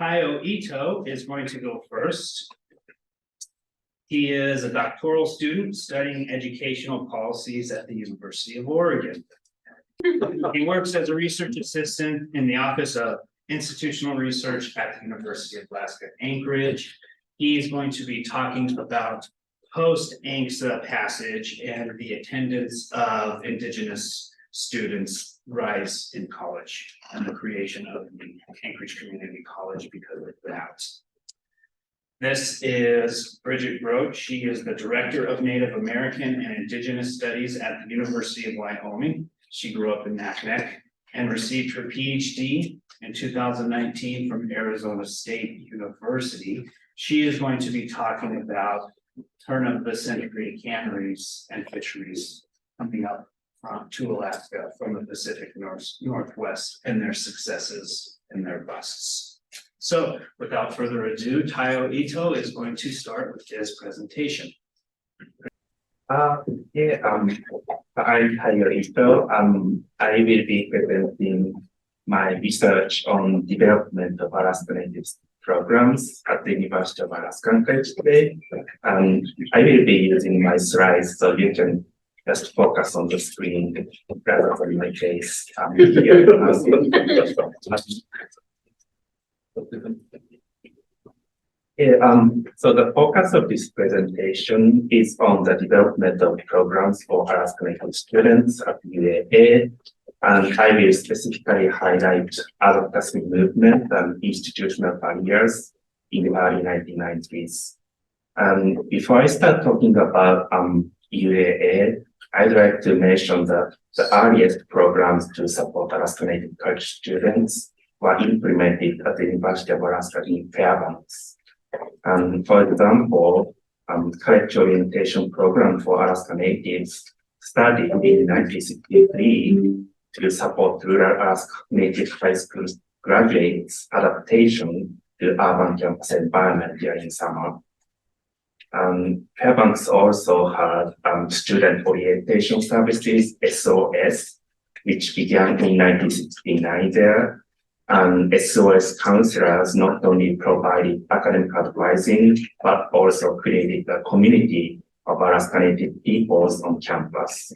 Tayo Ito is going to go first. He is a doctoral student studying educational policies at the University of Oregon. He works as a research assistant in the Office of Institutional Research at the University of Alaska Anchorage. He's going to be talking about post-ANCSA passage and the attendance of Indigenous students rise in college and the creation of the Anchorage Community College because of that. This is Bridget Grote. She is the Director of Native American and Indigenous Studies at the University of Wyoming. She grew up in Naknek and received her PhD in 2019 from Arizona State University. She is going to be talking about turn of the century canneries and fisheries coming up to Alaska from the Pacific Northwest and their successes and their busts. So without further ado, Tayo Ito is going to start with his presentation. I'm Tayo Ito. I will be presenting my research on development of Alaska Native programs at the University of Alaska Anchorage today. And I will be using my slides so you can just focus on the screen rather than my face here. So the focus of this presentation is on the development of programs for Alaska Native students at UAA, and I will specifically highlight advocacy movement and institutional barriers in the early 1990s. Before I start talking about UAA, I'd like to mention that the earliest programs to support Alaska Native college students were implemented at the University of Alaska in Fairbanks. For example, college orientation program for Alaska Natives started in 1963 to support rural Alaska Native high school graduates' adaptation to urban campus environment during summer. Fairbanks also had student orientation services, SOS, which began in 1969 there. And SOS counselors not only provided academic advising, but also created a community of Alaska Native peoples on campus.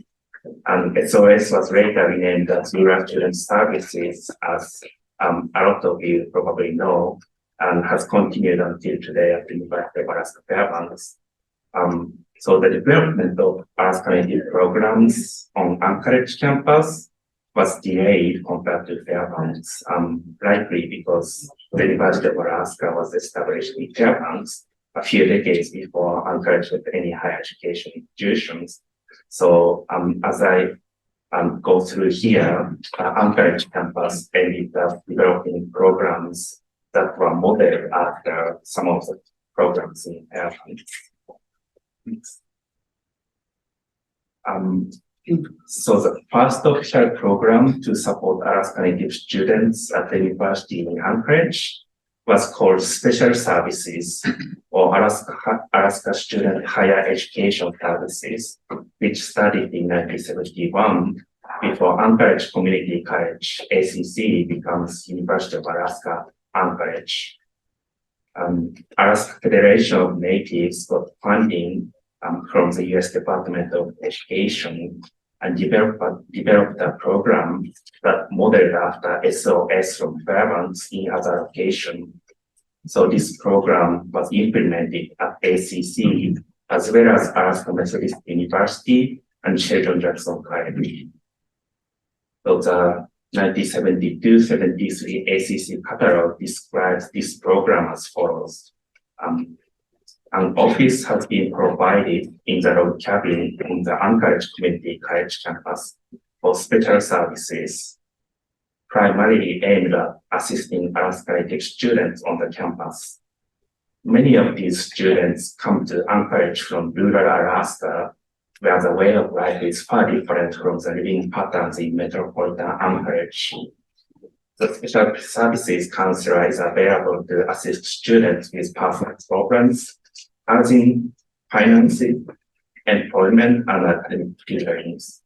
And SOS was later renamed as Rural Student Services, as a lot of you probably know, and has continued until today at the University of Alaska Fairbanks. So the development of Alaska Native programs on Anchorage campus was delayed compared to Fairbanks, likely because the University of Alaska was established in Fairbanks a few decades before Anchorage with any higher education institutions. So as I go through here, Anchorage campus ended up developing programs that were modeled after some of the programs in Fairbanks. So the first official program to support Alaska Native students at the university in Anchorage was called Special Services, or Alaska Student Higher Education Services, which started in 1971 before Anchorage Community College, ACC, becomes University of Alaska Anchorage. Alaska Federation of Natives got funding from the U.S. Department of Education and developed a program that modeled after SOS from Fairbanks in other locations. So this program was implemented at ACC as well as Alaska Methodist University and Sheldon Jackson College. So the 1972-73 ACC catalog describes this program as follows. An office has been provided in the log cabin on the Anchorage Community College campus for special services, primarily aimed at assisting Alaska Native students on the campus. Many of these students come to Anchorage from rural Alaska, where the way of life is far different from the living patterns in metropolitan Anchorage. The special services counselor is available to assist students with personal problems, housing, financing, employment, and academic tutorings.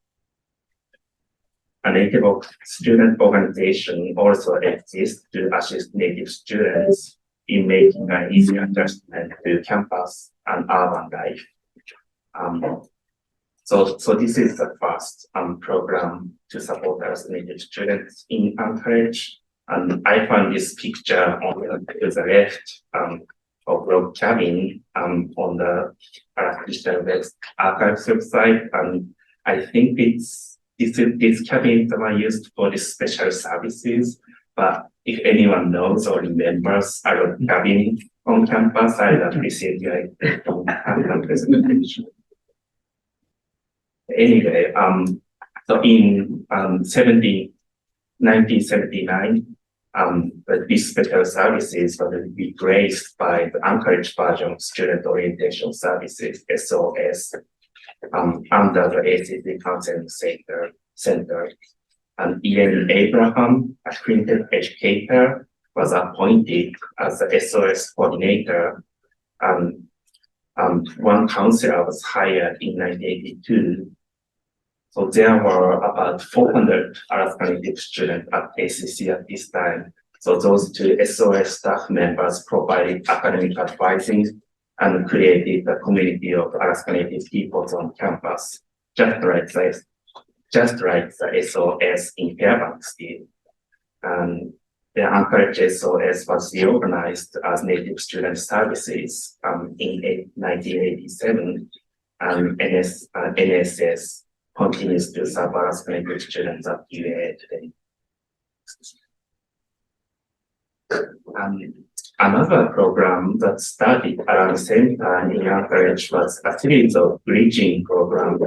a native student organization also exists to assist native students in making an easy adjustment to campus and urban life. So this is the first program to support us native students in Anchorage. And I found this picture on the left of Log Cabin on the Digital West Archives website. And I think these cabins are used for these special services. But if anyone knows or remembers a log cabin on campus, I'd appreciate your presentation. Anyway, so in 1979, these special services were replaced by the Anchorage version of Student Orientation Services, SOS, under the ACC Counseling Center. And Ian Abraham, a Clinton educator, was appointed as the SOS coordinator. One counselor was hired in 1982. So there were about 400 Alaska Native students at ACC at this time. So those two SOS staff members provided academic advising and created a community of Alaska Native peoples on campus, just like the SOS in Fairbanks did. And the Anchorage SOS was reorganized as Native Student Services in 1987, and NSS continues to serve Alaska Native students at UAA today. Another program that started around the same time in Anchorage was a series of bridging programs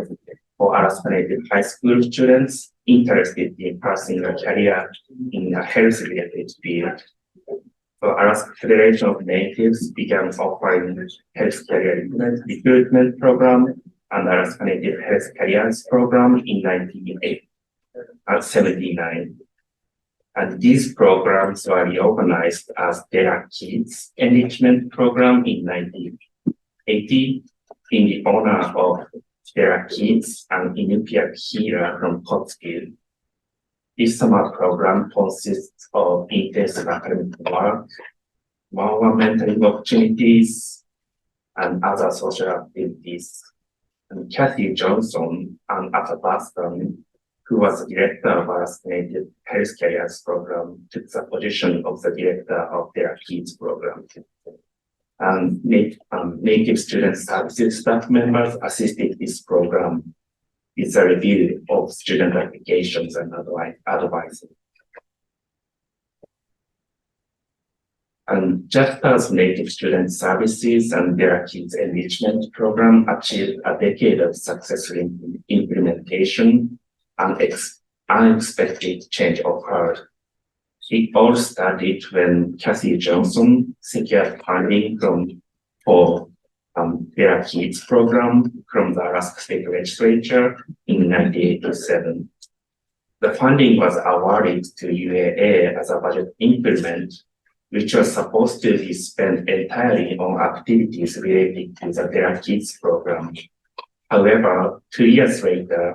for Alaska Native high school students interested in pursuing a career in a health-related field. So Alaska Federation of Natives began offering health career recruitment program and Alaska Native Health Careers program in 1979. And these programs were reorganized as Dera Kids Enrichment Program in 1980 in the honor of Dera Kids and Inupiaq Hira from Pottsville. This summer program consists of intensive academic work, one-on-one mentoring opportunities, and other social activities. And Kathy Johnson and Ata Boston, who was the director of Alaska Native Health Careers program, took the position of the director of their kids program. And Native Student Services staff members assisted this program with a review of student applications and advising. And just as Native Student Services and their kids enrichment program achieved a decade of successful implementation, unexpected change occurred. It all started when Kathy Johnson secured funding for their kids program from the Alaska State Legislature in 1987. The funding was awarded to UAA as a budget increment, which was supposed to be spent entirely on activities related to the Their Kids program. However, 2 years later,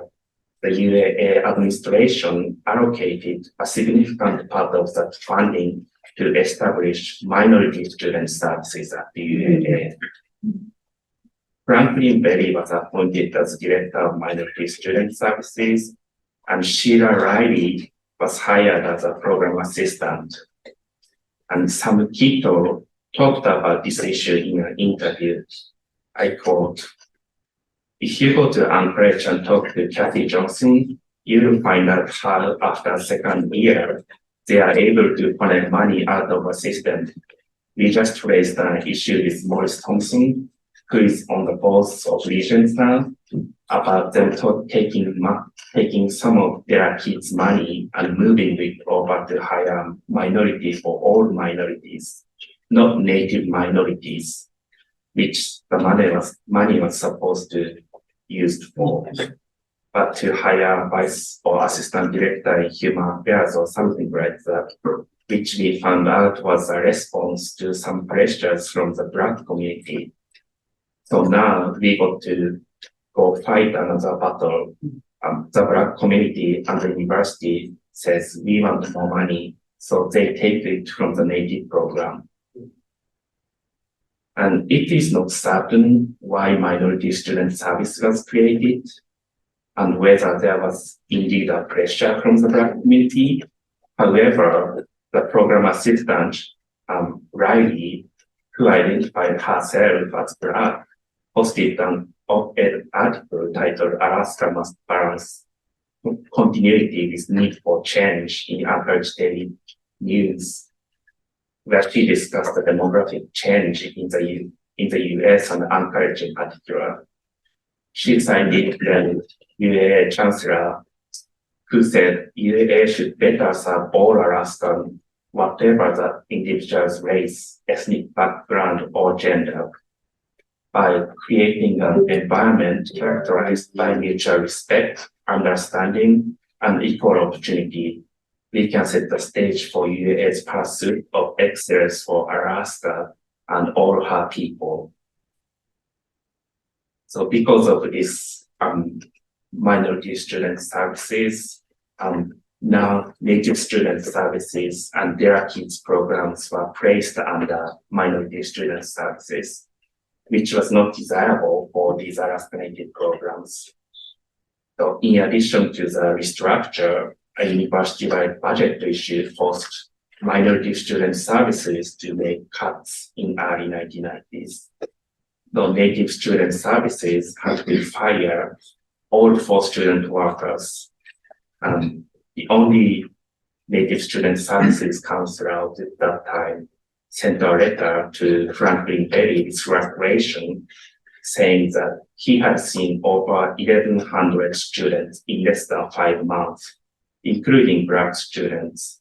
the UAA administration allocated a significant part of that funding to establish minority student services at the UAA. Franklin Berry was appointed as director of minority student services, and Sheila Riley was hired as a program assistant. And Sam Kito talked about this issue in an interview. I quote, "If you go to Anchorage and talk to Kathy Johnson, you'll find out how after second year, they are able to collect money out of a system. We just raised an issue with Maurice Thompson, who is on the board of Regents now, about them taking some of their kids' money and moving it over to hire minority for all minorities, not native minorities, which the money was supposed to used for, but to hire vice or assistant director in human affairs or something like that, which we found out was a response to some pressures from the Black community. So now we got to go fight another battle the Black community and the university says we want more money, so they take it from the native program. And it is not certain why minority student service was created and whether there was indeed a pressure from the Black community. However, the program assistant, Riley, who identified herself as Black, posted an op-ed article titled Alaska Must Balance Continuity with Need for Change in Anchorage Daily News, where she discussed the demographic change in the US and Anchorage in particular. She cited the UAA chancellor who said UAA should better serve all Alaskans, whatever the individual's race, ethnic background, or gender, by creating an environment characterized by mutual respect, understanding, and equal opportunity. We can set the stage for UAA's pursuit of excellence for Alaska and all her people. So because of this minority student services, now Native student services and their kids programs were placed under minority student services, which was not desirable for these Alaska Native programs. So in addition to the restructure, a university-wide budget issue forced minority student services to make cuts in early 1990s. The Native student services had to fire all 4 student workers. The only Native student services counselor at that time sent a letter to Franklin Berry with frustration, saying that he had seen over 1,100 students in less than 5 months, including Black students,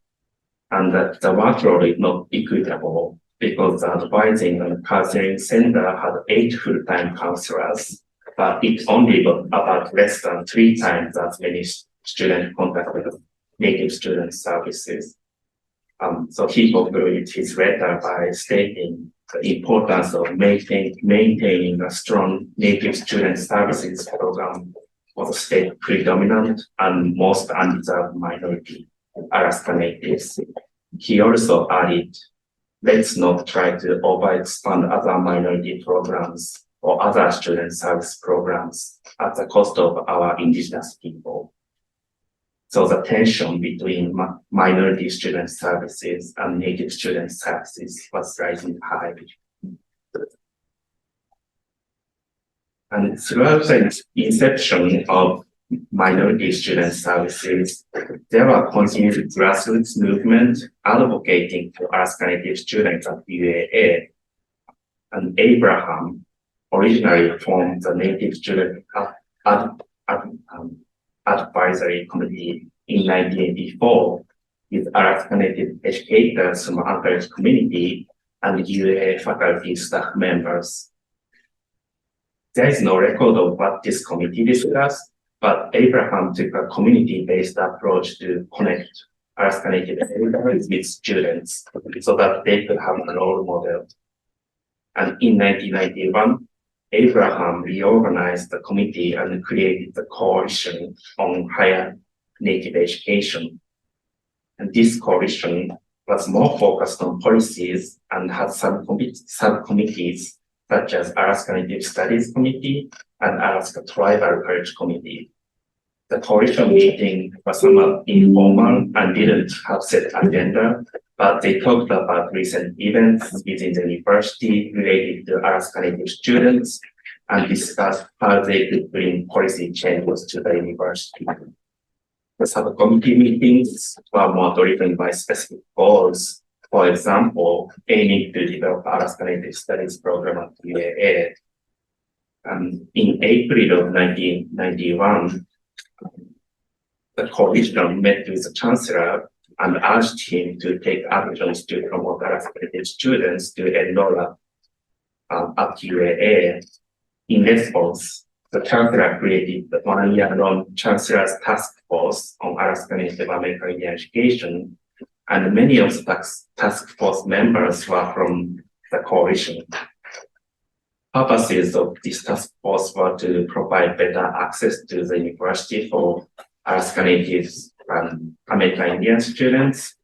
and that the workload is not equitable because the advising and counseling center had 8 full-time counselors, but it only got about less than 3 times as many students contacted Native student services. So he concluded his letter by stating the importance of maintaining a strong Native student services program for the state predominant and most undeserved minority, Alaska Natives. He also added, let's not try to overexpand other minority programs or other student service programs at the cost of our indigenous people. So the tension between minority student services and Native student services was rising high. And throughout the inception of minority student services, there were continued grassroots movement advocating for Alaska Native students at UAA. And Abraham originally formed the Native Student Advisory Committee in 1984 with Alaska Native educators from Anchorage community and UAA faculty staff members. There is no record of what this committee discussed, but Abraham took a community-based approach to connect Alaska Native educators with students so that they could have a role model. And in 1991, Abraham reorganized the committee and created the Coalition on Higher Native Education. And this coalition was more focused on policies and had subcommittees such as Alaska Native Studies Committee and Alaska Tribal College Committee. The coalition meeting was somewhat informal and didn't have set agenda, but they talked about recent events within the university related to Alaska Native students and discussed how they could bring policy changes to the university. The subcommittee meetings were more driven by specific goals. For example, aiming to develop Alaska Native Studies program at UAA. In April of 1991, the coalition met with the chancellor and urged him to take actions to promote Alaska Native students to enroll at UAA. In response, the chancellor created the 1-year-long Chancellor's Task Force on Alaska Native American Indian Education, and many of the task force members were from the coalition. purposes of this task force were to provide better access to the university for Alaska Natives and American Indian students,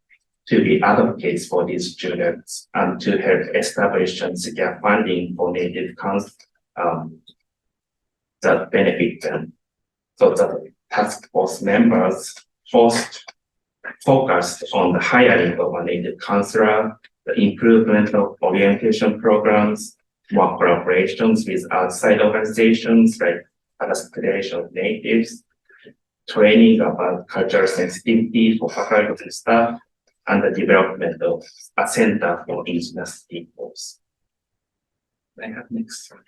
to be advocates for these students, and to help establish and secure funding for Native councils that benefit them. So the task force members first focused on the hiring of a Native counselor, the improvement of orientation programs, more collaborations with outside organizations like Alaska Federation of Natives, training about cultural sensitivity for faculty and staff, and the development of a center for indigenous peoples. I have next slide.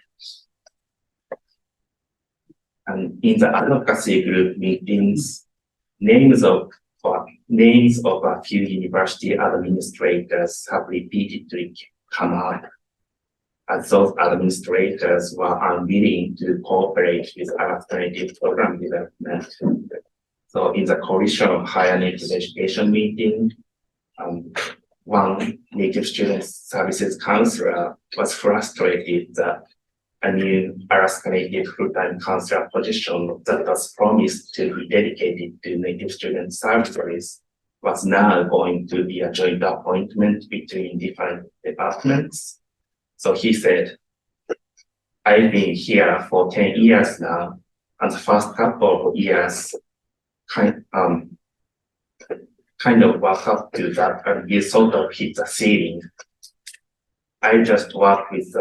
And in the advocacy group meetings, names of a few university administrators have repeatedly come up, as those administrators were unwilling to cooperate with Alaska Native program development. So in the Coalition of Higher Native Education meeting, one Native Student Services counselor was frustrated that a new Alaska Native full-time counselor position that was promised to be dedicated to Native Student Services was now going to be a joint appointment between different departments. So he said, I've been here for 10 years now, and the first couple of years kind of work up to that, and we sort of hit the ceiling. I just work with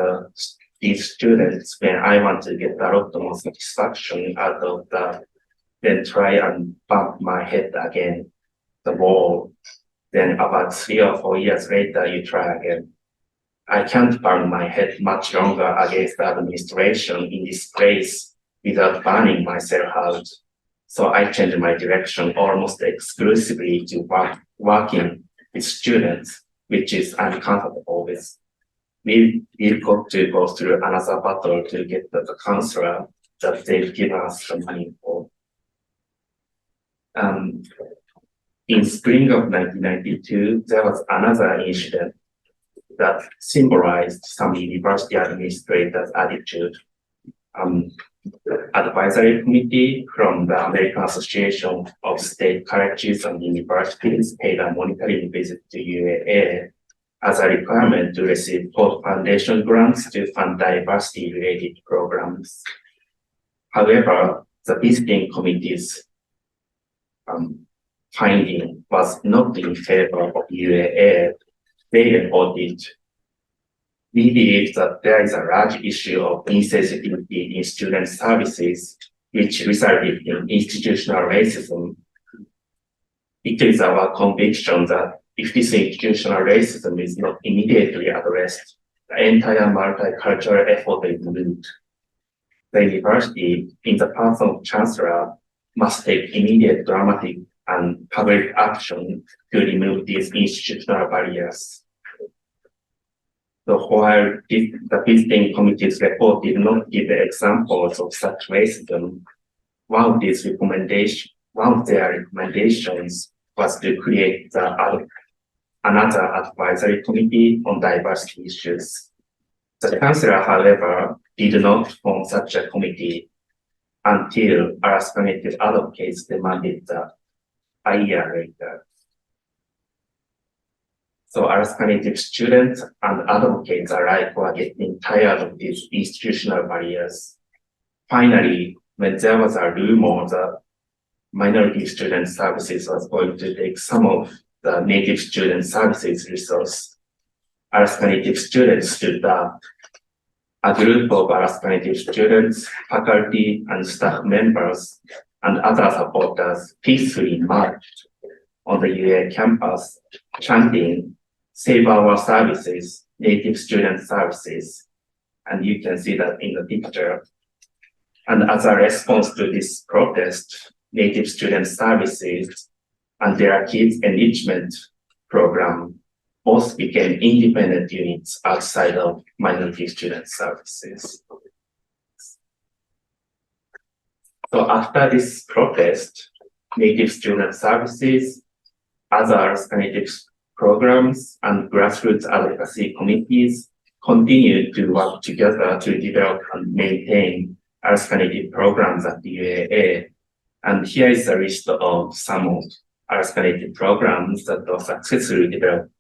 these students when I want to get a lot more satisfaction out of that, then try and bump my head again, the wall. Then about 3 or 4 years later, you try again. I can't burn my head much longer against the administration in this place without burning myself out. So I changed my direction almost exclusively to working with students, which is uncomfortable with. We've got to go through another battle to get the counselor that they've given us the money for. In spring of 1992, there was another incident that symbolized some university administrators' attitude. Advisory committee from the American Association of State Colleges and Universities paid a monitoring visit to UAA as a requirement to receive both foundation grants to fund diversity-related programs. However, the visiting committee's finding was not in favor of UAA. They reported, we believe that there is a large issue of insensitivity in student services, which resulted in institutional racism. It is our conviction that if this institutional racism is not immediately addressed, the entire multicultural effort is moot. The university, in the person of Chancellor, must take immediate dramatic and public action to remove these institutional barriers. So while the visiting committee's report did not give examples of such racism, one of their recommendations was to create another advisory committee on diversity issues. The Chancellor, however, did not form such a committee until Alaska Native advocates demanded that a year later. So Alaska Native students and advocates alike were getting tired of these institutional barriers. Finally, when there was a rumor that Minority Student Services was going to take some of the Native Student Services resource, Alaska Native students stood up. A group of Alaska Native students, faculty, and staff members, and other supporters peacefully marched on the UA campus, chanting, "Save our services, Native Student Services." And you can see that in the picture. And as a response to this protest, Native Student Services and their kids enrichment program both became independent units outside of Minority Student Services. So after this protest, Native Student Services, other Native programs, and grassroots advocacy committees continue to work together to develop and maintain ALS-connected programs at the UAA. And here is a list of some of ALS-connected programs that were successfully developed.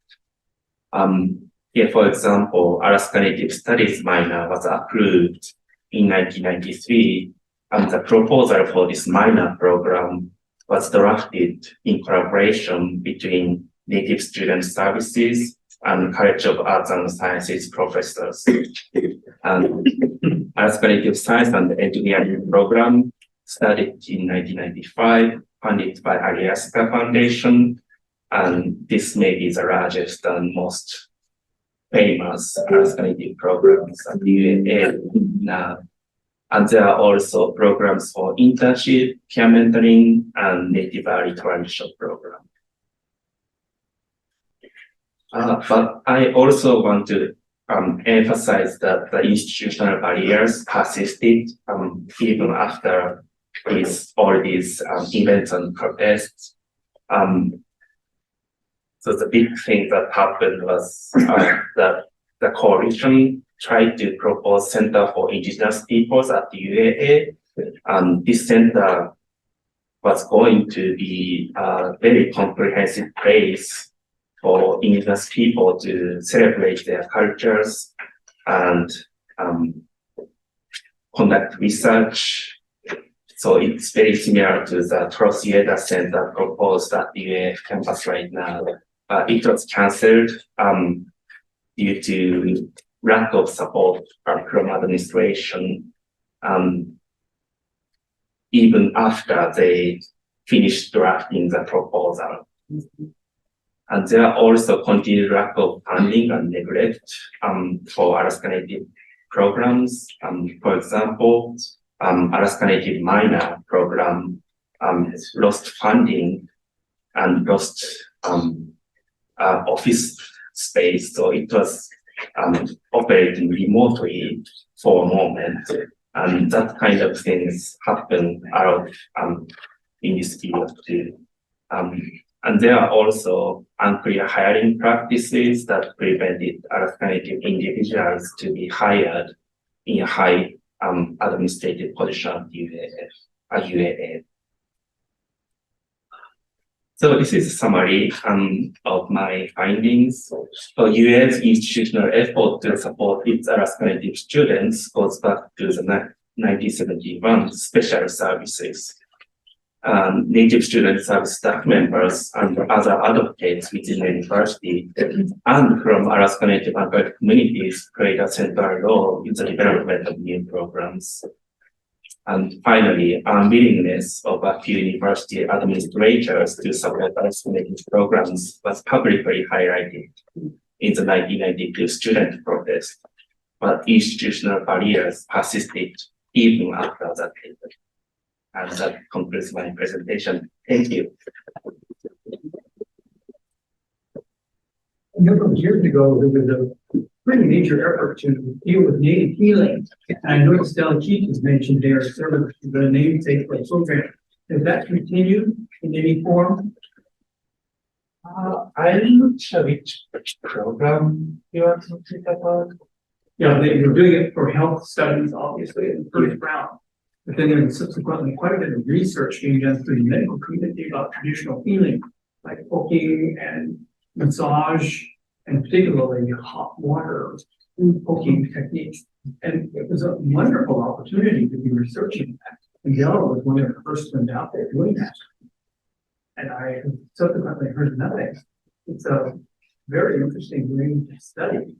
Here, for example, ALS-connected studies minor was approved in 1993, and the proposal for this minor program was drafted in collaboration between Native Student Services and College of Arts and Sciences professors. And ALS-connected Science and Engineering program started in 1995, funded by Aliaska Foundation, and this may be the largest and most famous ALS-connected programs at the UAA now. And there are also programs for internship, peer mentoring, and native early transition program. But I also want to emphasize that the institutional barriers persisted even after all these events and protests. So the big thing that happened was that the coalition tried to propose Center for Indigenous Peoples at the UAA, and this center was going to be a very comprehensive place for Indigenous people to celebrate their cultures and conduct research. So it's very similar to the Trosieda Center proposed at the UAF campus right now. It was cancelled due to lack of support from administration, even after they finished drafting the proposal. And there are also continued lack of funding and neglect for Alaska Native programs. For example, Alaska Native minor program lost funding and lost office space, so it was operating remotely for a moment, and that kind of things happen a lot in this field too. And there are also unclear hiring practices that prevented Alaska Native individuals to be hired in a high administrative position at UAA. So this is a summary of my findings. So UA's institutional effort to support its Alaska Native students goes back to the 1971 special services. Native student service staff members and other advocates within the university and from Alaska Native and tribal communities played a central role in the development of new programs. And finally, unwillingness of a few university administrators to support Alaska Native programs was publicly highlighted in the 1992 student protest, but institutional barriers persisted even after that period. And that concludes my presentation. Thank you. A number of years ago, there was a pretty major effort to deal with native healing. And I noticed Stella Keith was mentioned there, sort of the namesake for the program. Has that continued in any form? I'm not sure which program you are talking about. Yeah, they were doing it for health studies, obviously, in the first round. But then there was subsequently quite a bit of research being done through the medical community about traditional healing, like poking and massage, and particularly hot water poking techniques. And it was a wonderful opportunity to be researching that. And Della was one of the first ones out there doing that. And I subsequently heard nothing. It's a very interesting way to study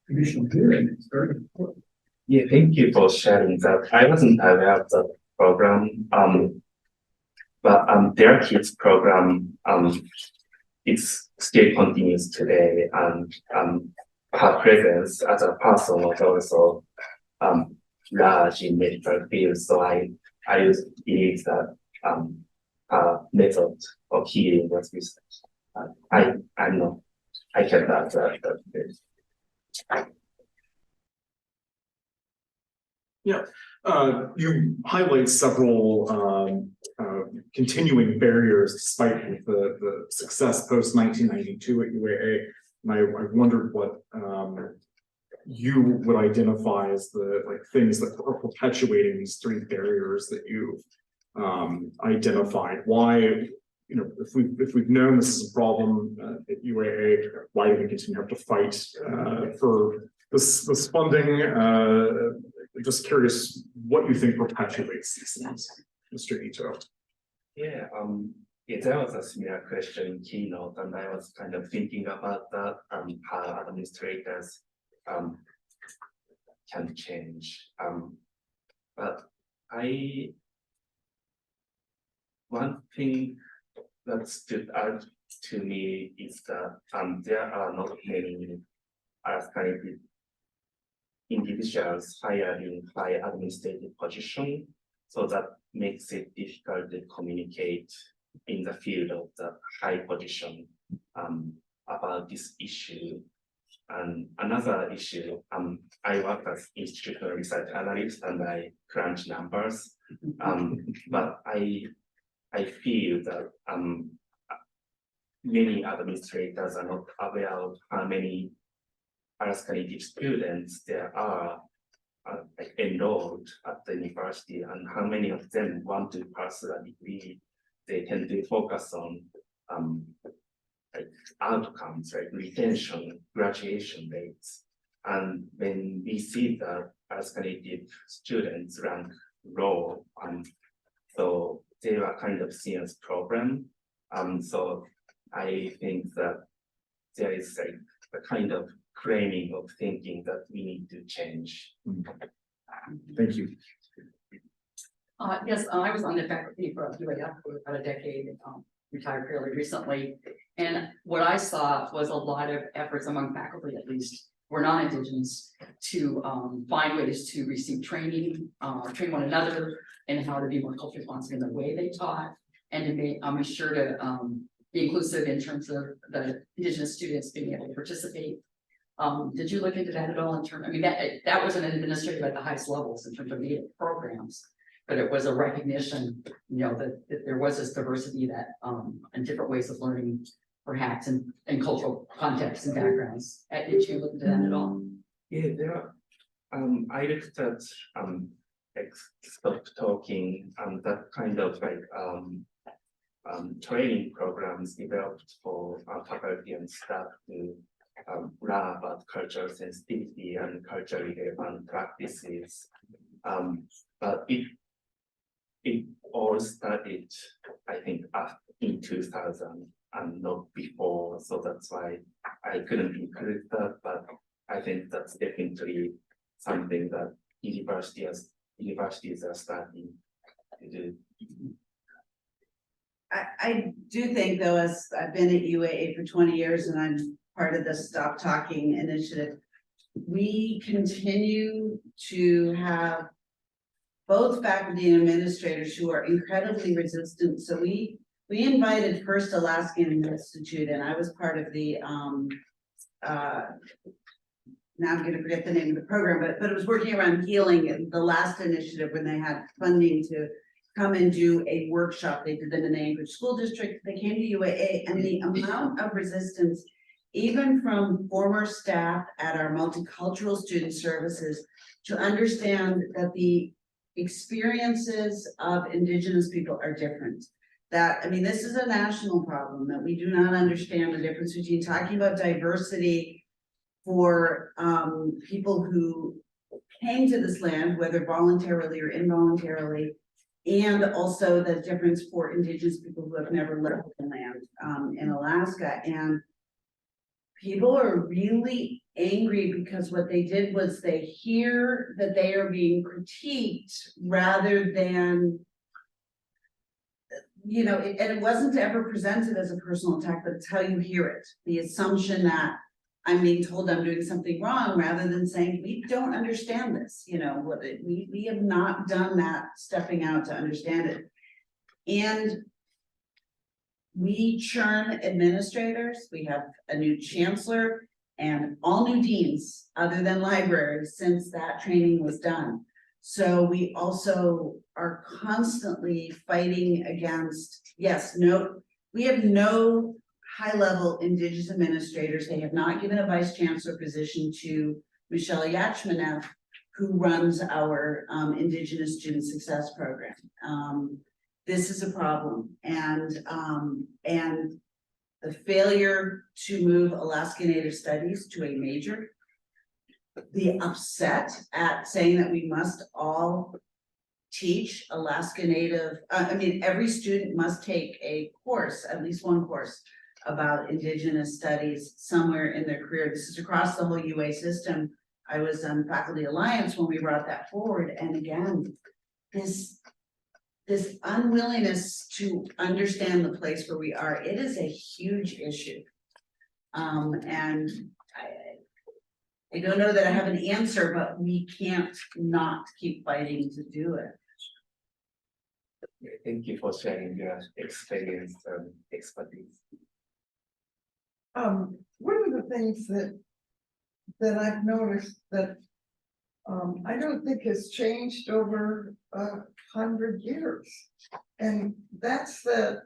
traditional healing. It's very important. Yeah, thank you for sharing that. I wasn't aware of the program, but their kids program, it still continues today, and her presence as a person was also large in medical field. So I believe that her method of healing was researched. I can answer that. Yeah, you highlight several continuing barriers despite the success post 1992 at UAA, and I wondered what you would identify as the like things that are perpetuating these three barriers that you've identified? Why, you know, if we've known this is a problem at UAA, why do we continue to have to fight for this funding? Just curious what you think perpetuates these things, Mr. Ito. Yeah, there was a similar question in keynote, and I was kind of thinking about that, how administrators can change. But one thing that stood out to me is that there are not many talented individuals hired in high administrative position, so that makes it difficult to communicate in the field of the high position about this issue. And another issue, I work as institutional research analyst and I crunch numbers, but I feel that many administrators are not aware of how many Alaska Native students there are enrolled at the university and how many of them want to pursue a degree. They tend to focus on like outcomes, like retention, graduation rates. And when we see that Alaska Native students rank low, so they are kind of seen as problem. So I think that there is like a kind of framing of thinking that we need to change. Thank you. Yes, I was on the faculty for UAF for about a decade, retired fairly recently. And what I saw was a lot of efforts among faculty, at least, were non-Indigenous, to find ways to receive training, train one another, and how to be more culturally responsive in the way they taught, and to be sure to be inclusive in terms of the Indigenous students being able to participate. Did you look into that at all in terms, I mean, that was an administrator at the highest levels in terms of Native programs, but it was a recognition, you know, that there was this diversity that, and different ways of learning, perhaps in cultural contexts and backgrounds. Did you look into that at all? Yeah, there are, I looked at Stop Talking, that kind of like training programs developed for faculty and staff to learn about cultural sensitivity and culturally relevant practices. But it all started, I think, in 2000 and not before. So that's why I couldn't include that. But I think that's definitely something that universities are starting to do. I do think, though, as I've been at UAA for 20 years and I'm part of the Stop Talking initiative, we continue to have both faculty and administrators who are incredibly resistant. So we invited First Alaskan Institute, and I was part of the now I'm going to forget the name of the program, but it was working around healing, the last initiative when they had funding to come and do a workshop. They did them in the Anchorage School District. They came to UAA, and the amount of resistance, even from former staff at our multicultural student services, to understand that the experiences of Indigenous people are different. That, I mean, this is a national problem, that we do not understand the difference between talking about diversity for people who came to this land, whether voluntarily or involuntarily, and also the difference for Indigenous people who have never left the land in Alaska. And people are really angry because what they did was they hear that they are being critiqued rather than, you know, and it wasn't ever presented as a personal attack, but it's how you hear it. The assumption that I'm being told I'm doing something wrong, rather than saying, we don't understand this, you know, what we have not done that stepping out to understand it. And we churn administrators. We have a new chancellor and all new deans other than libraries since that training was done. So we also are constantly fighting against, we have no high-level Indigenous administrators. They have not given a vice chancellor position to Michelle Yachmanev, who runs our Indigenous Student Success Program. This is a problem, and the failure to move Alaska Native Studies to a major, the upset at saying that we must all teach Alaska Native, every student must take a course, at least one course about Indigenous studies somewhere in their career. This is across the whole UA system. I was on Faculty Alliance when we brought that forward, and again, this unwillingness to understand the place where we are, it is a huge issue. And I don't know that I have an answer, but we can't not keep fighting to do it. Thank you for sharing your experience and expertise. One of the things that I've noticed that I don't think has changed over 100 years. And that's that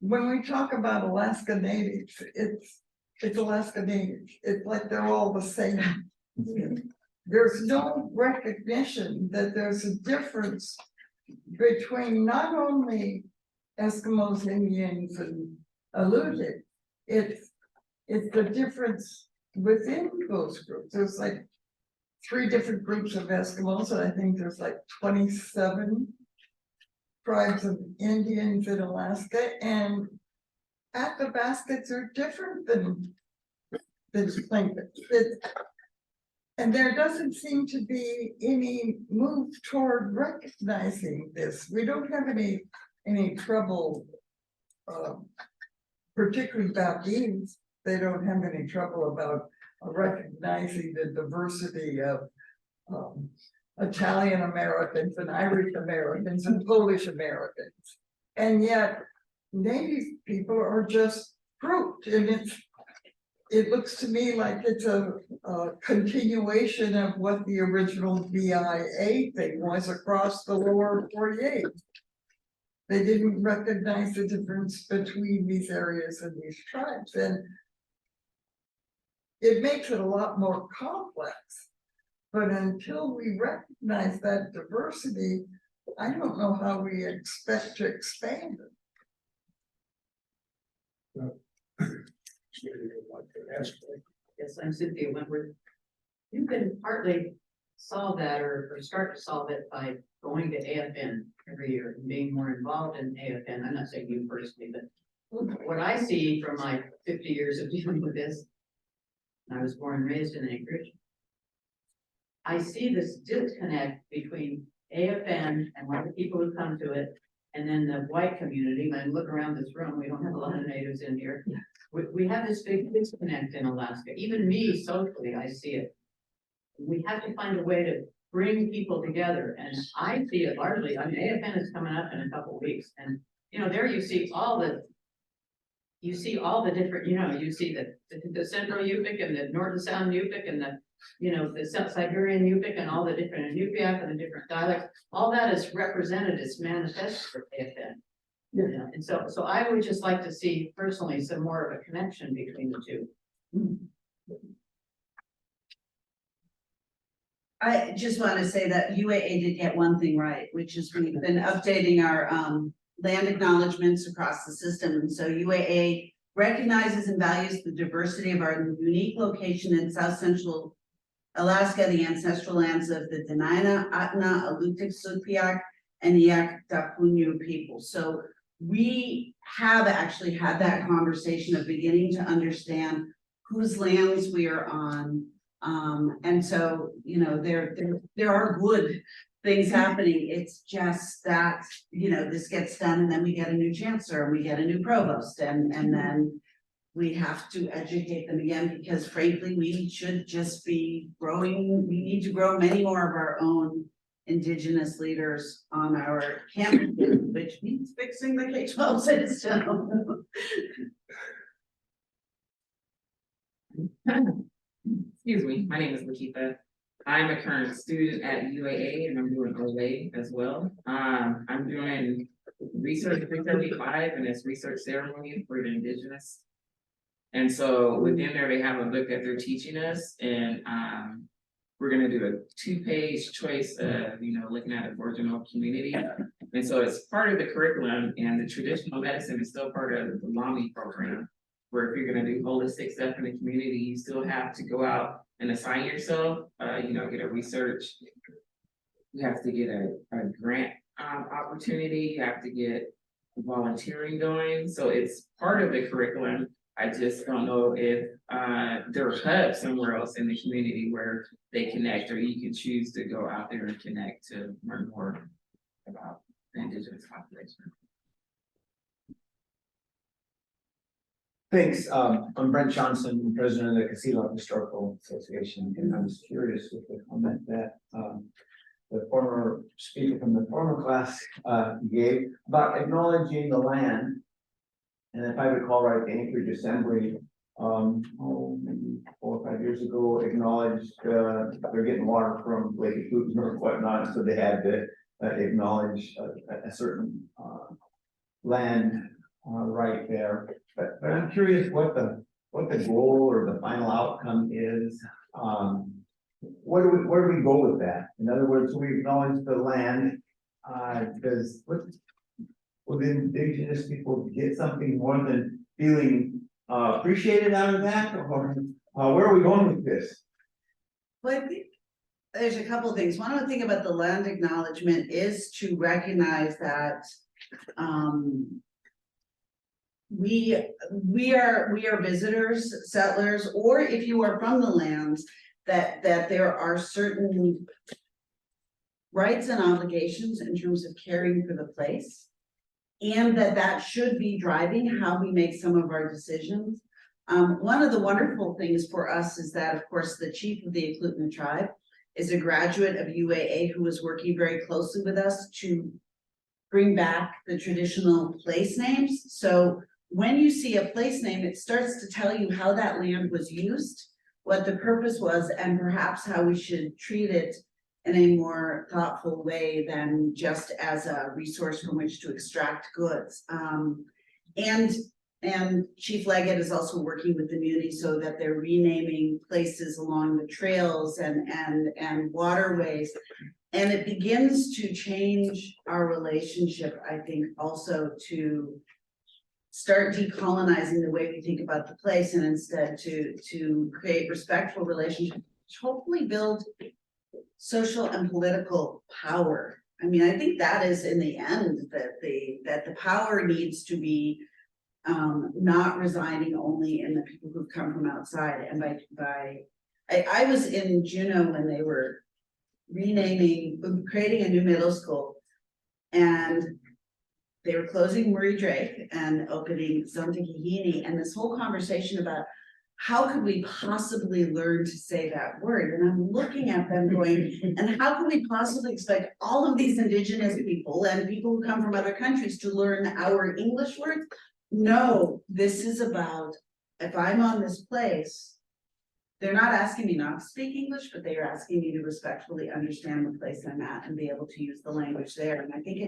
when we talk about Alaska Natives, it's Alaska Natives. It's like they're all the same. There's no recognition that there's a difference between not only Eskimos, Indians, and Alutiiq. It's the difference within those groups. There's like 3 different groups of Eskimos, and I think there's like 27 tribes of Indians in Alaska, and Athabascans are different than Tlingits. And there doesn't seem to be any move toward recognizing this. We don't have any trouble, particularly Balinese. They don't have any trouble about recognizing the diversity of Italian Americans and Irish Americans and Polish Americans. And yet Native people are just grouped, and it looks to me like it's a continuation of what the original BIA thing was across the lower 48. They didn't recognize the difference between these areas and these tribes, and it makes it a lot more complex. But until we recognize that diversity, I don't know how we expect to expand it. Yes, I'm Cynthia Wentworth. You can partly solve that or start to solve it by going to AFN every year and being more involved in AFN. I'm not saying you personally, but what I see from my 50 years of dealing with this, and I was born and raised in Anchorage, I see this disconnect between AFN and what the people who come to it, and then the white community. When I look around this room, we don't have a lot of natives in here. We have this big disconnect in Alaska. Even me, socially, I see it. We have to find a way to bring people together, and I see it largely. I mean, AFN is coming up in a couple of weeks, and there you see all the different. You see the central Yupik and the north and south Yupik and the South Siberian Yupik and all the different Inupiaq and the different dialects. All that is represented, it's manifested for AFN. And so I would just like to see personally some more of a connection between the two. I just want to say that UAA did get one thing right, which is we've been updating our land acknowledgements across the system. And so UAA recognizes and values the diversity of our unique location in South Central Alaska, the ancestral lands of the Dena'ina, Ahtna, Alutiiq, Sugpiaq, and Yaak-Tapunyu people. So we have actually had that conversation of beginning to understand whose lands we are on. And so, there are good things happening. It's just that, this gets done and then we get a new chancellor and we get a new provost and then we have to educate them again, because frankly, we should just be growing. We need to grow many more of our own Indigenous leaders on our campus, which means fixing the K-12 system. Excuse me, my name is Lakeitha. I'm a current student at UAA and I'm doing OLA as well. I'm doing research 375 and it's research ceremony for the Indigenous And so within there, they have a book that they're teaching us and, we're gonna do a 2-page choice of, looking at Aboriginal community. And so it's part of the curriculum and the traditional medicine is still part of the LAMI program. Where if you're gonna do holistic stuff in the community, you still have to go out and assign yourself, get a research. You have to get a grant opportunity, you have to get volunteering going, so it's part of the curriculum. I just don't know if there are hubs somewhere else in the community where they connect, or you can choose to go out there and connect to learn more about the Indigenous population. Thanks. I'm Brent Johnson, president of the Casino Historical Association, and I was curious with the comment that the former speaker from the former class gave about acknowledging the land. And if I recall right, the Anchorage Assembly, maybe 4 or 5 years ago, acknowledged they're getting water from Lake Putin or whatnot, so they had to acknowledge a certain land right there. But I'm curious what the goal or the final outcome is. Where do we go with that? In other words, we acknowledge the land. Will the Indigenous people get something more than feeling appreciated out of that, or where are we going with this? Well, I think there's a couple of things. One thing about the land acknowledgement is to recognize that we are visitors, settlers, or if you are from the lands, that there are certain rights and obligations in terms of caring for the place. And that should be driving how we make some of our decisions. One of the wonderful things for us is that, of course, the chief of the Eklutna tribe is a graduate of UAA who is working very closely with us to bring back the traditional place names. So when you see a place name, it starts to tell you how that land was used, what the purpose was, and perhaps how we should treat it in a more thoughtful way than just as a resource from which to extract goods. And Chief Leggett is also working with the Muni so that they're renaming places along the trails and waterways. And it begins to change our relationship, I think, also to start decolonizing the way we think about the place and instead to create respectful relationships, which hopefully build social and political power. I mean, I think that is in the end that the power needs to be not residing only in the people who've come from outside. And I was in Juneau when they were creating a new middle school, and they were closing Murray Drake and opening Zontagihini, and this whole conversation about how could we possibly learn to say that word? And I'm looking at them going, and how can we possibly expect all of these Indigenous people and people who come from other countries to learn our English words? No, this is about, if I'm on this place, they're not asking me not to speak English, but they are asking me to respectfully understand the place I'm at and be able to use the language there. And I think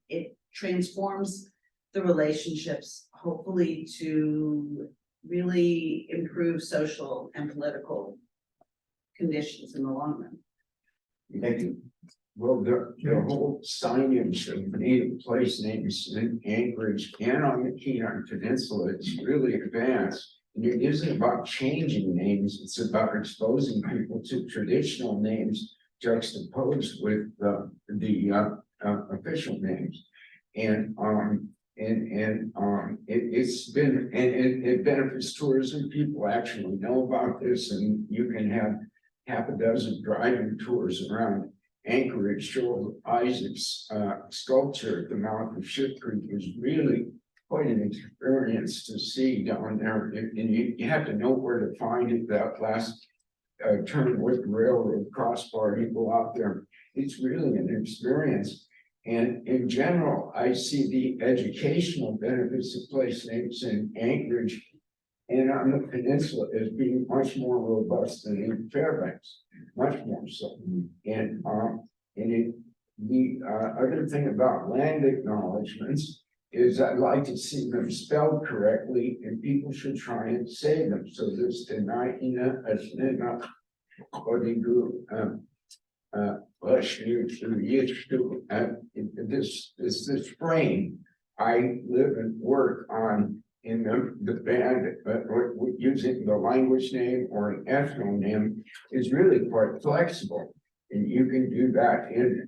it transforms the relationships, hopefully to really improve social and political conditions in the long run. Thank you. Well, the whole signage of native place names in Anchorage and on the Kenai Peninsula is really advanced. And it isn't about changing names, it's about exposing people to traditional names juxtaposed with the official names. And it's been, and it benefits tourism. People actually know about this, and you can have half a dozen driving tours around Anchorage. Joel Isaac's sculpture at the mouth of Ship Creek is really quite an experience to see down there. And you have to know where to find it. That last turn with the railroad crossbar, you go out there. It's really an experience. And in general, I see the educational benefits of place names in Anchorage and on the peninsula as being much more robust than in Fairbanks, much more so. And the other thing about land acknowledgements is I'd like to see them spelled correctly and people should try and say them. So this Denaina, Asnina, Odigu, this frame I live and work on in the band, or using the language name or an ethnonym is really quite flexible. And you can do that in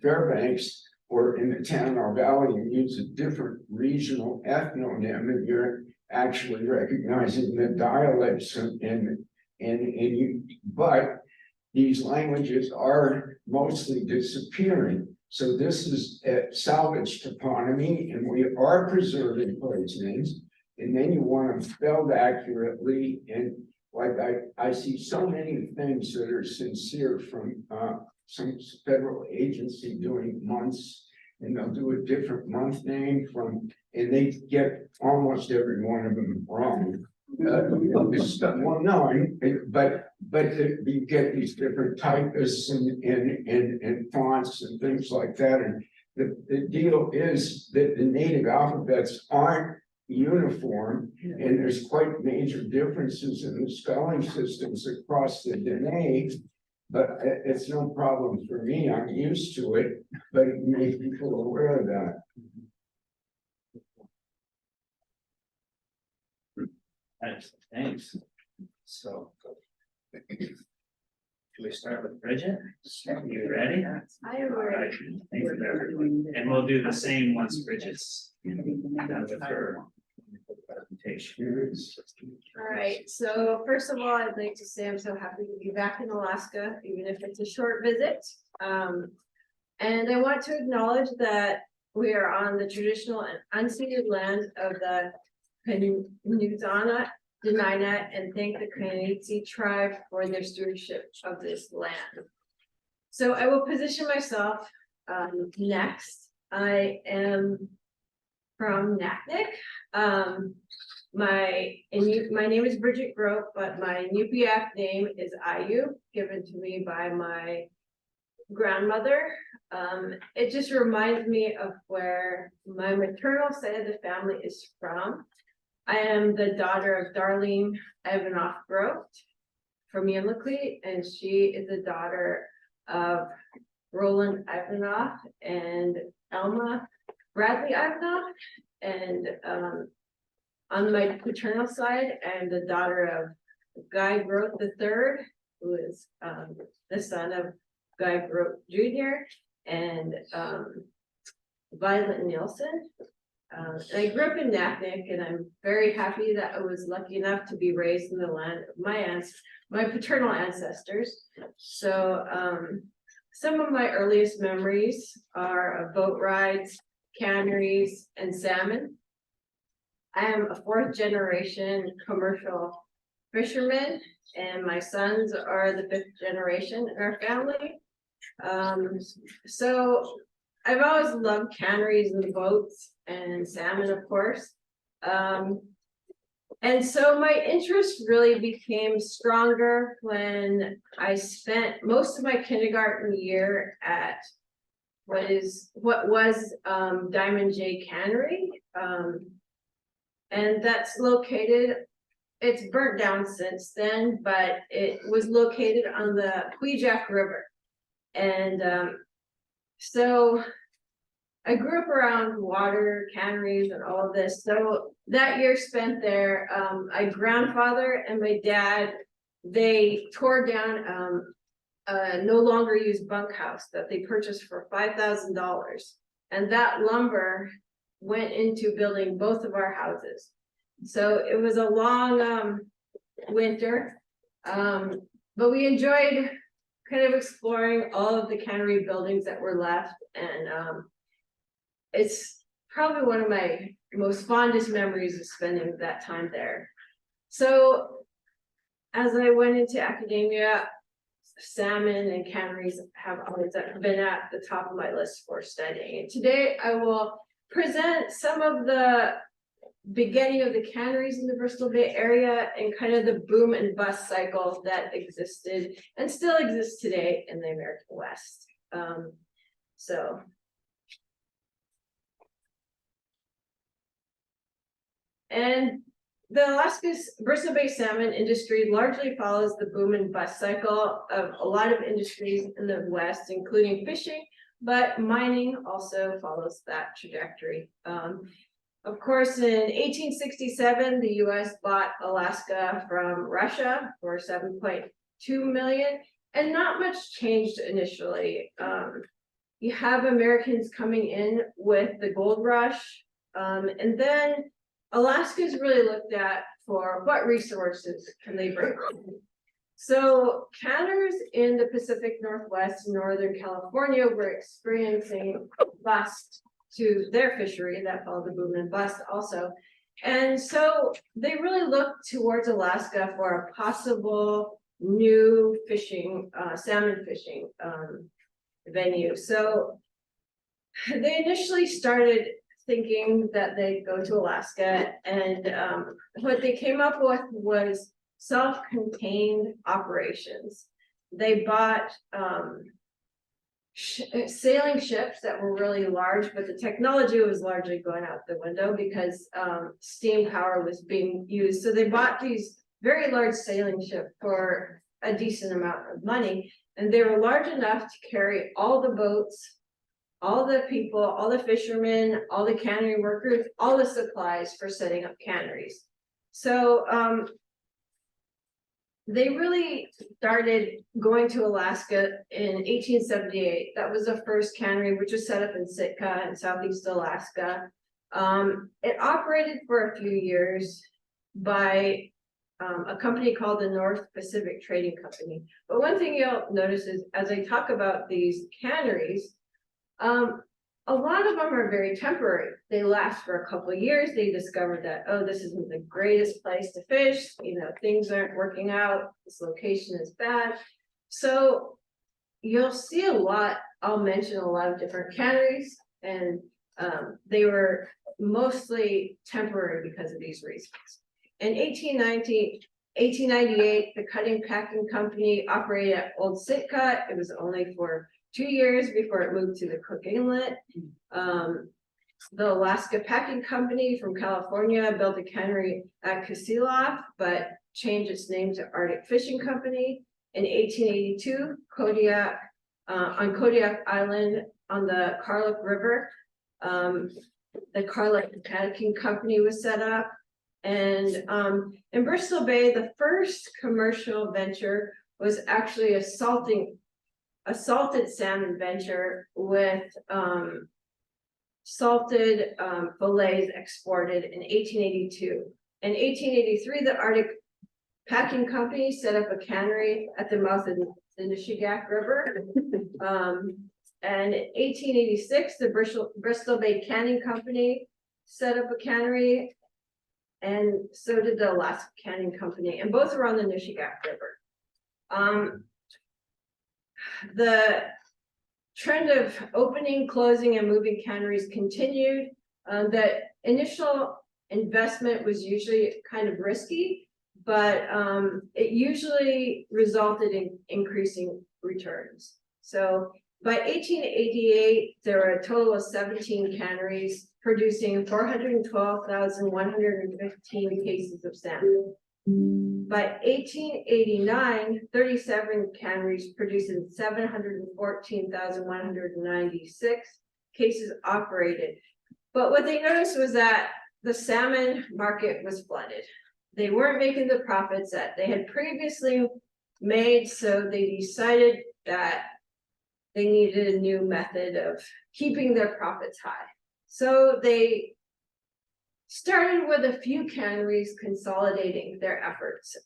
Fairbanks or in the Tanana Valley and use a different regional ethnonym, and you're actually recognizing the dialects and you, but these languages are mostly disappearing. So this is a salvage toponymy, and we are preserving place names. And then you want them spelled accurately, and like I see so many things that are sincere from some federal agency doing months, and they'll do a different month name from, and they get almost every one of them wrong. Well, no, but you get these different typists and fonts and things like that, and the deal is that the native alphabets aren't uniform, and there's quite major differences in the spelling systems across the Dene, but it's no problem for me, I'm used to it, but it makes people aware of that. Thanks. So. Should we start with Bridget? Are you ready? I am ready. Thank you, everyone. And we'll do the same once Bridget's done with her presentation. All right, so first of all, I'd like to say I'm so happy to be back in Alaska, even if it's a short visit. And I want to acknowledge that we are on the traditional and unceded land of the Penuzana, Dena'ina, and thank the Kanien'kehá:ka tribe for their stewardship of this land. So I will position myself next. I am from Naknek. My name is Bridget Grote, but my Nupiaq name is Ayu, given to me by my grandmother. It just reminds me of where my maternal side of the family is from. I am the daughter of Darlene Ivanoff Grote from Yimlikli, and she is the daughter of Roland Ivanoff and Elma Bradley Ivanoff. And on my paternal side, I'm the daughter of Guy Grote III, who is the son of Guy Grote Jr. and Violet Nielsen. And I grew up in Naknek, and I'm very happy that I was lucky enough to be raised in the land of my paternal ancestors. So some of my earliest memories are of boat rides, canneries, and salmon. I am a fourth generation commercial fisherman, and my sons are the fifth generation in our family. So I've always loved canneries and boats and salmon, of course. And so my interest really became stronger when I spent most of my kindergarten year at what was Diamond J Cannery. And that's located, it's burnt down since then, but it was located on the Kvichak River. And so I grew up around water, canneries, and all of this. So that year spent there, my grandfather and my dad, they tore down a no longer used bunkhouse that they purchased for $5,000. And that lumber went into building both of our houses. So it was a long winter, but we enjoyed kind of exploring all of the cannery buildings that were left. And it's probably one of my most fondest memories of spending that time there. So as I went into academia, salmon and canneries have always been at the top of my list for studying. And today I will present some of the beginning of the canneries in the Bristol Bay area and kind of the boom and bust cycle that existed and still exists today in the American West. So And the Alaska's Bristol Bay salmon industry largely follows the boom and bust cycle of a lot of industries in the West, including fishing, but mining also follows that trajectory. Of course, in 1867, the US bought Alaska from Russia for 7.2 million, and not much changed initially. You have Americans coming in with the gold rush, and then Alaska is really looked at for what resources can they bring. So canners in the Pacific Northwest and Northern California were experiencing bust to their fishery that followed the boom and bust also. And so they really looked towards Alaska for a possible new fishing, salmon fishing venue. So they initially started thinking that they'd go to Alaska, and what they came up with was self-contained operations. They bought sailing ships that were really large, but the technology was largely going out the window because steam power was being used. So they bought these very large sailing ships for a decent amount of money, and they were large enough to carry all the boats, all the people, all the fishermen, all the cannery workers, all the supplies for setting up canneries. So they really started going to Alaska in 1878. That was the first cannery, which was set up in Sitka in Southeast Alaska. It operated for a few years by a company called the North Pacific Trading Company. But one thing you'll notice is as I talk about these canneries, a lot of them are very temporary. They last for a couple of years. They discovered that, oh, this isn't the greatest place to fish. You know, things aren't working out. This location is bad. So you'll see a lot, I'll mention a lot of different canneries, and they were mostly temporary because of these reasons. In 1898, the Cutting Packing Company operated at Old Sitka. It was only for 2 years before it moved to the Cook Inlet. The Alaska Packing Company from California built a cannery at Kasilof, but changed its name to Arctic Fishing Company. In 1882, Kodiak, on Kodiak Island on the Karluk River, the Karluk Packing Company was set up. And in Bristol Bay, the first commercial venture was actually a salted salmon venture with salted fillets exported in 1882. In 1883, the Arctic Packing Company set up a cannery at the mouth of the Nishigak River. And in 1886, the Bristol Bay Canning Company set up a cannery, and so did the Alaska Canning Company, and both are on the Nishigak River. The trend of opening, closing, and moving canneries continued. The initial investment was usually kind of risky, but it usually resulted in increasing returns. So by 1888, there were a total of 17 canneries producing 412,115 cases of salmon. By 1889, 37 canneries producing 714,196 cases operated. But what they noticed was that the salmon market was flooded. They weren't making the profits that they had previously made, so they decided that they needed a new method of keeping their profits high. So they started with a few canneries consolidating their efforts.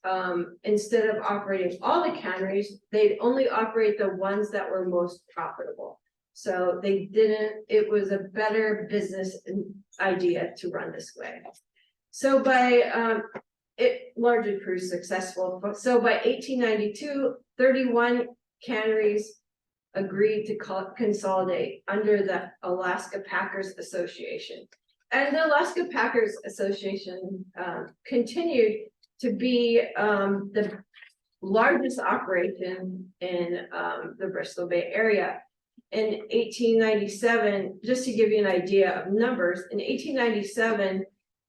Instead of operating all the canneries, they'd only operate the ones that were most profitable. So they didn't, it was a better business idea to run this way. So by, it largely proved successful. So by 1892, 31 canneries agreed to consolidate under the Alaska Packers Association. And the Alaska Packers Association continued to be the largest operation in the Bristol Bay area. In 1897, just to give you an idea of numbers, in 1897,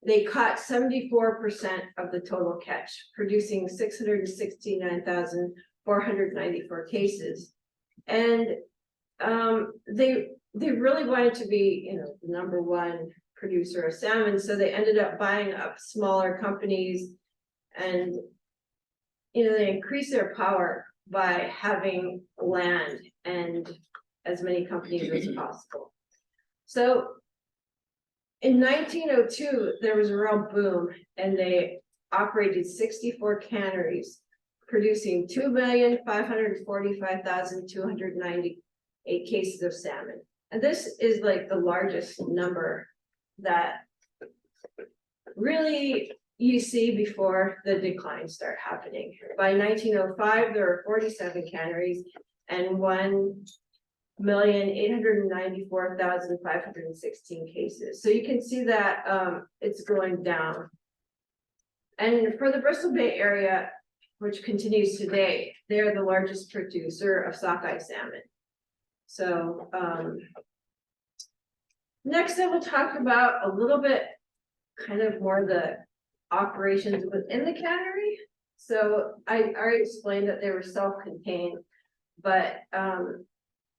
they caught 74% of the total catch, producing 669,494 cases. And they really wanted to be, you know, the number one producer of salmon, so they ended up buying up smaller companies, and you know, they increased their power by having land and as many companies as possible. So in 1902, there was a real boom, and they operated 64 canneries, producing 2,545,298 cases of salmon. And this is like the largest number that really you see before the decline start happening. By 1905, there were 47 canneries and 1,894,516 cases. So you can see that it's going down. And for the Bristol Bay area, which continues today, they're the largest producer of sockeye salmon. So next I will talk about a little bit kind of more the operations within the cannery. So I already explained that they were self-contained, but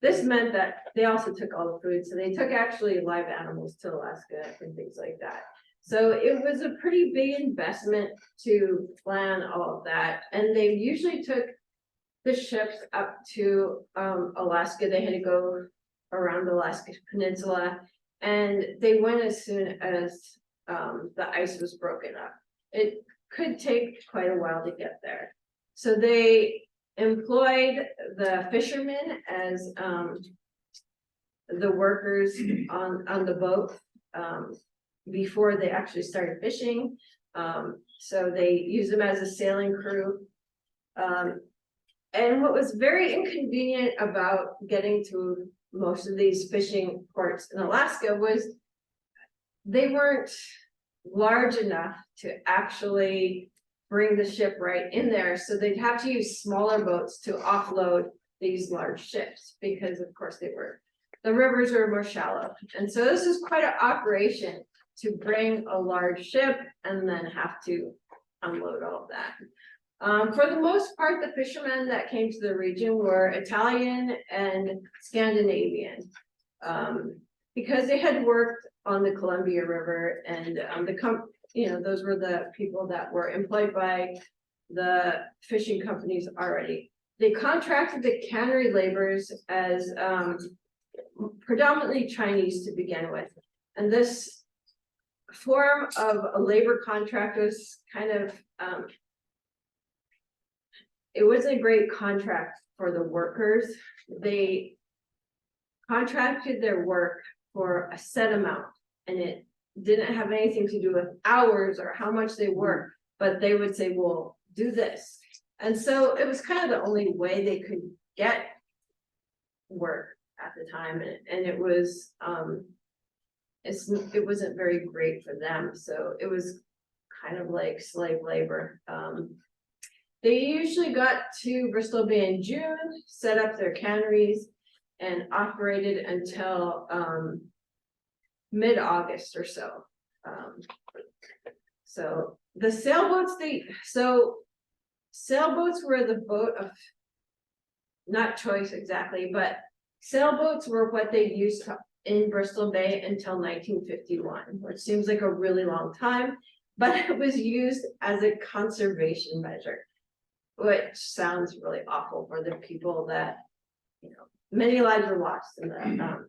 this meant that they also took all the food. So they took actually live animals to Alaska and things like that. So it was a pretty big investment to plan all of that. And they usually took the ships up to Alaska. They had to go around the Alaska Peninsula, and they went as soon as the ice was broken up. It could take quite a while to get there. So they employed the fishermen as the workers on the boat before they actually started fishing. So they used them as a sailing crew. And what was very inconvenient about getting to most of these fishing ports in Alaska was they weren't large enough to actually bring the ship right in there. So they'd have to use smaller boats to offload these large ships because of course the rivers are more shallow. And so this is quite an operation to bring a large ship and then have to unload all of that. For the most part, the fishermen that came to the region were Italian and Scandinavian, because they had worked on the Columbia River, and those were the people that were employed by the fishing companies already. They contracted the cannery laborers as predominantly Chinese to begin with, and this form of a labor contract was kind of it wasn't a great contract for the workers. They contracted their work for a set amount, and it didn't have anything to do with hours or how much they worked, but they would say, well, do this. And so it was kind of the only way they could get work at the time, and it was it wasn't very great for them. So it was kind of like slave labor. They usually got to Bristol Bay in June, set up their canneries, and operated until mid-August or so. So the sailboats, sailboats were the boat of, not choice exactly, but sailboats were what they used in Bristol Bay until 1951, which seems like a really long time, but it was used as a conservation measure, which sounds really awful for the people that, many lives were lost in the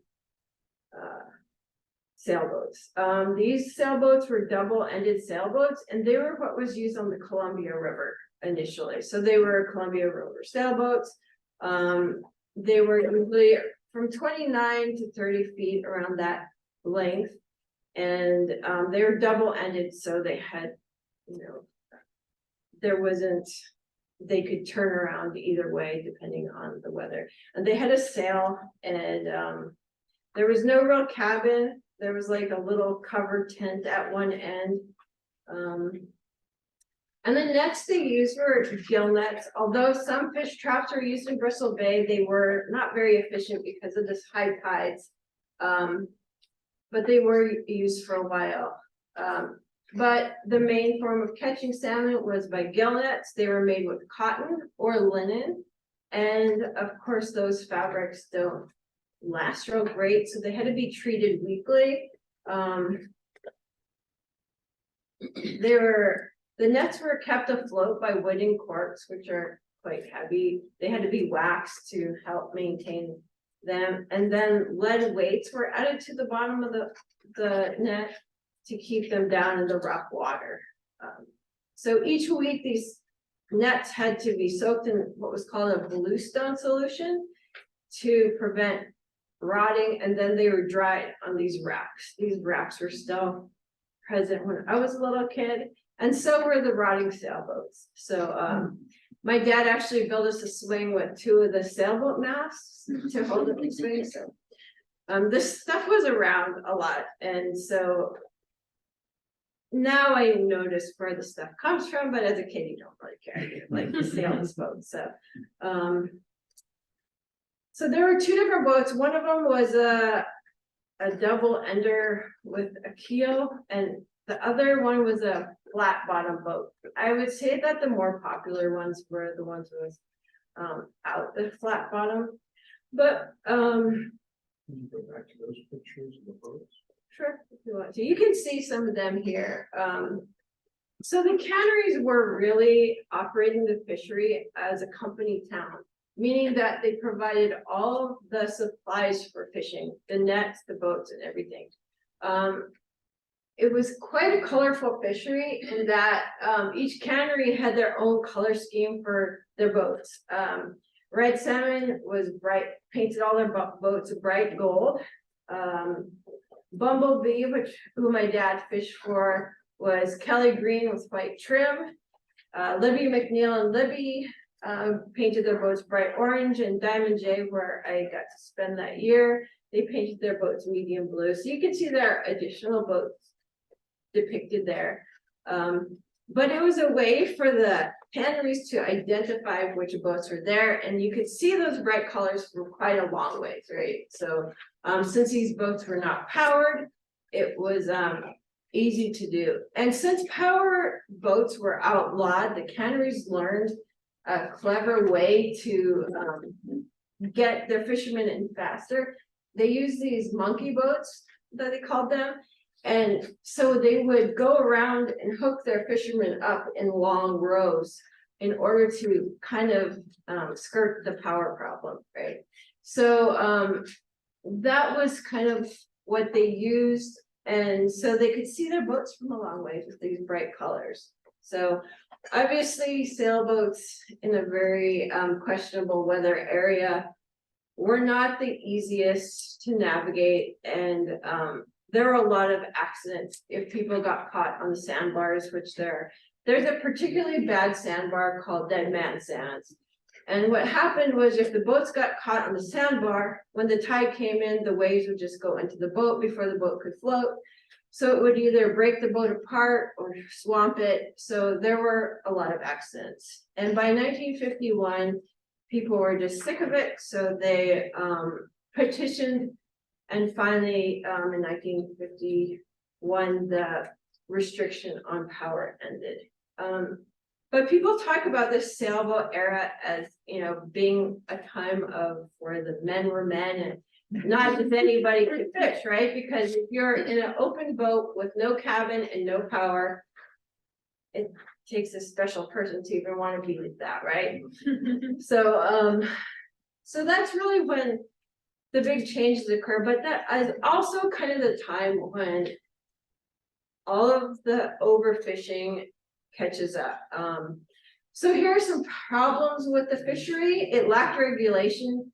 sailboats. These sailboats were double-ended sailboats, and they were what was used on the Columbia River initially. So they were Columbia River sailboats. They were usually from 29 to 30 feet, around that length. And they were double-ended, so they had, they could turn around either way depending on the weather. And they had a sail, and there was no real cabin. There was like a little covered tent at one end. And the nets they used were gill nets. Although some fish traps were used in Bristol Bay, they were not very efficient because of this high tides. But they were used for a while. But the main form of catching salmon was by gill nets. They were made with cotton or linen. And of course, those fabrics don't last real great, so they had to be treated weekly. The nets were kept afloat by wooden corks, which are quite heavy. They had to be waxed to help maintain them. And then lead weights were added to the bottom of the net to keep them down in the rough water. So each week, these nets had to be soaked in what was called a bluestone solution to prevent rotting, and then they were dried on these racks. These racks were still present when I was a little kid, and so were the rotting sailboats. So my dad actually built us a swing with 2 of the sailboat masts to hold up the swing. So this stuff was around a lot, and so now I notice where the stuff comes from, but as a kid, you don't really care. You like to sail this boat. So there were 2 different boats. One of them was a double ender with a keel, and the other one was a flat bottom boat. I would say that the more popular ones were the ones with out the flat bottom. But Can you go back to those pictures of the boats? sure, if you want to. You can see some of them here. So the canneries were really operating the fishery as a company town, meaning that they provided all the supplies for fishing, the nets, the boats, and everything. It was quite a colorful fishery in that each cannery had their own color scheme for their boats. Red Salmon was painted all their boats bright gold. Bumblebee, who my dad fished for, was Kelly green with white trim. Libby McNeil and Libby painted their boats bright orange, and Diamond J, where I got to spend that year, they painted their boats medium blue. So you can see there are additional boats depicted there. But it was a way for the canneries to identify which boats were there, and you could see those bright colors from quite a long ways, right? So since these boats were not powered, it was easy to do. And since power boats were outlawed, the canneries learned a clever way to get their fishermen in faster. They used these monkey boats that they called them. And so they would go around and hook their fishermen up in long rows in order to kind of skirt the power problem, right? So that was kind of what they used. And so they could see their boats from a long way with these bright colors. So obviously sailboats in a very questionable weather area were not the easiest to navigate, and there were a lot of accidents if people got caught on the sandbars, which there's a particularly bad sandbar called Dead Man Sands. And what happened was if the boats got caught on the sandbar, when the tide came in, the waves would just go into the boat before the boat could float. So it would either break the boat apart or swamp it. So there were a lot of accidents. And by 1951, people were just sick of it. So they petitioned, and finally in 1951, the restriction on power ended. But people talk about this sailboat era as, you know, being a time of where the men were men and not just anybody could fish, right? Because if you're in an open boat with no cabin and no power, it takes a special person to even want to be with that, right? So that's really when the big changes occur, but that is also kind of the time when all of the overfishing catches up. So here are some problems with the fishery. It lacked regulation.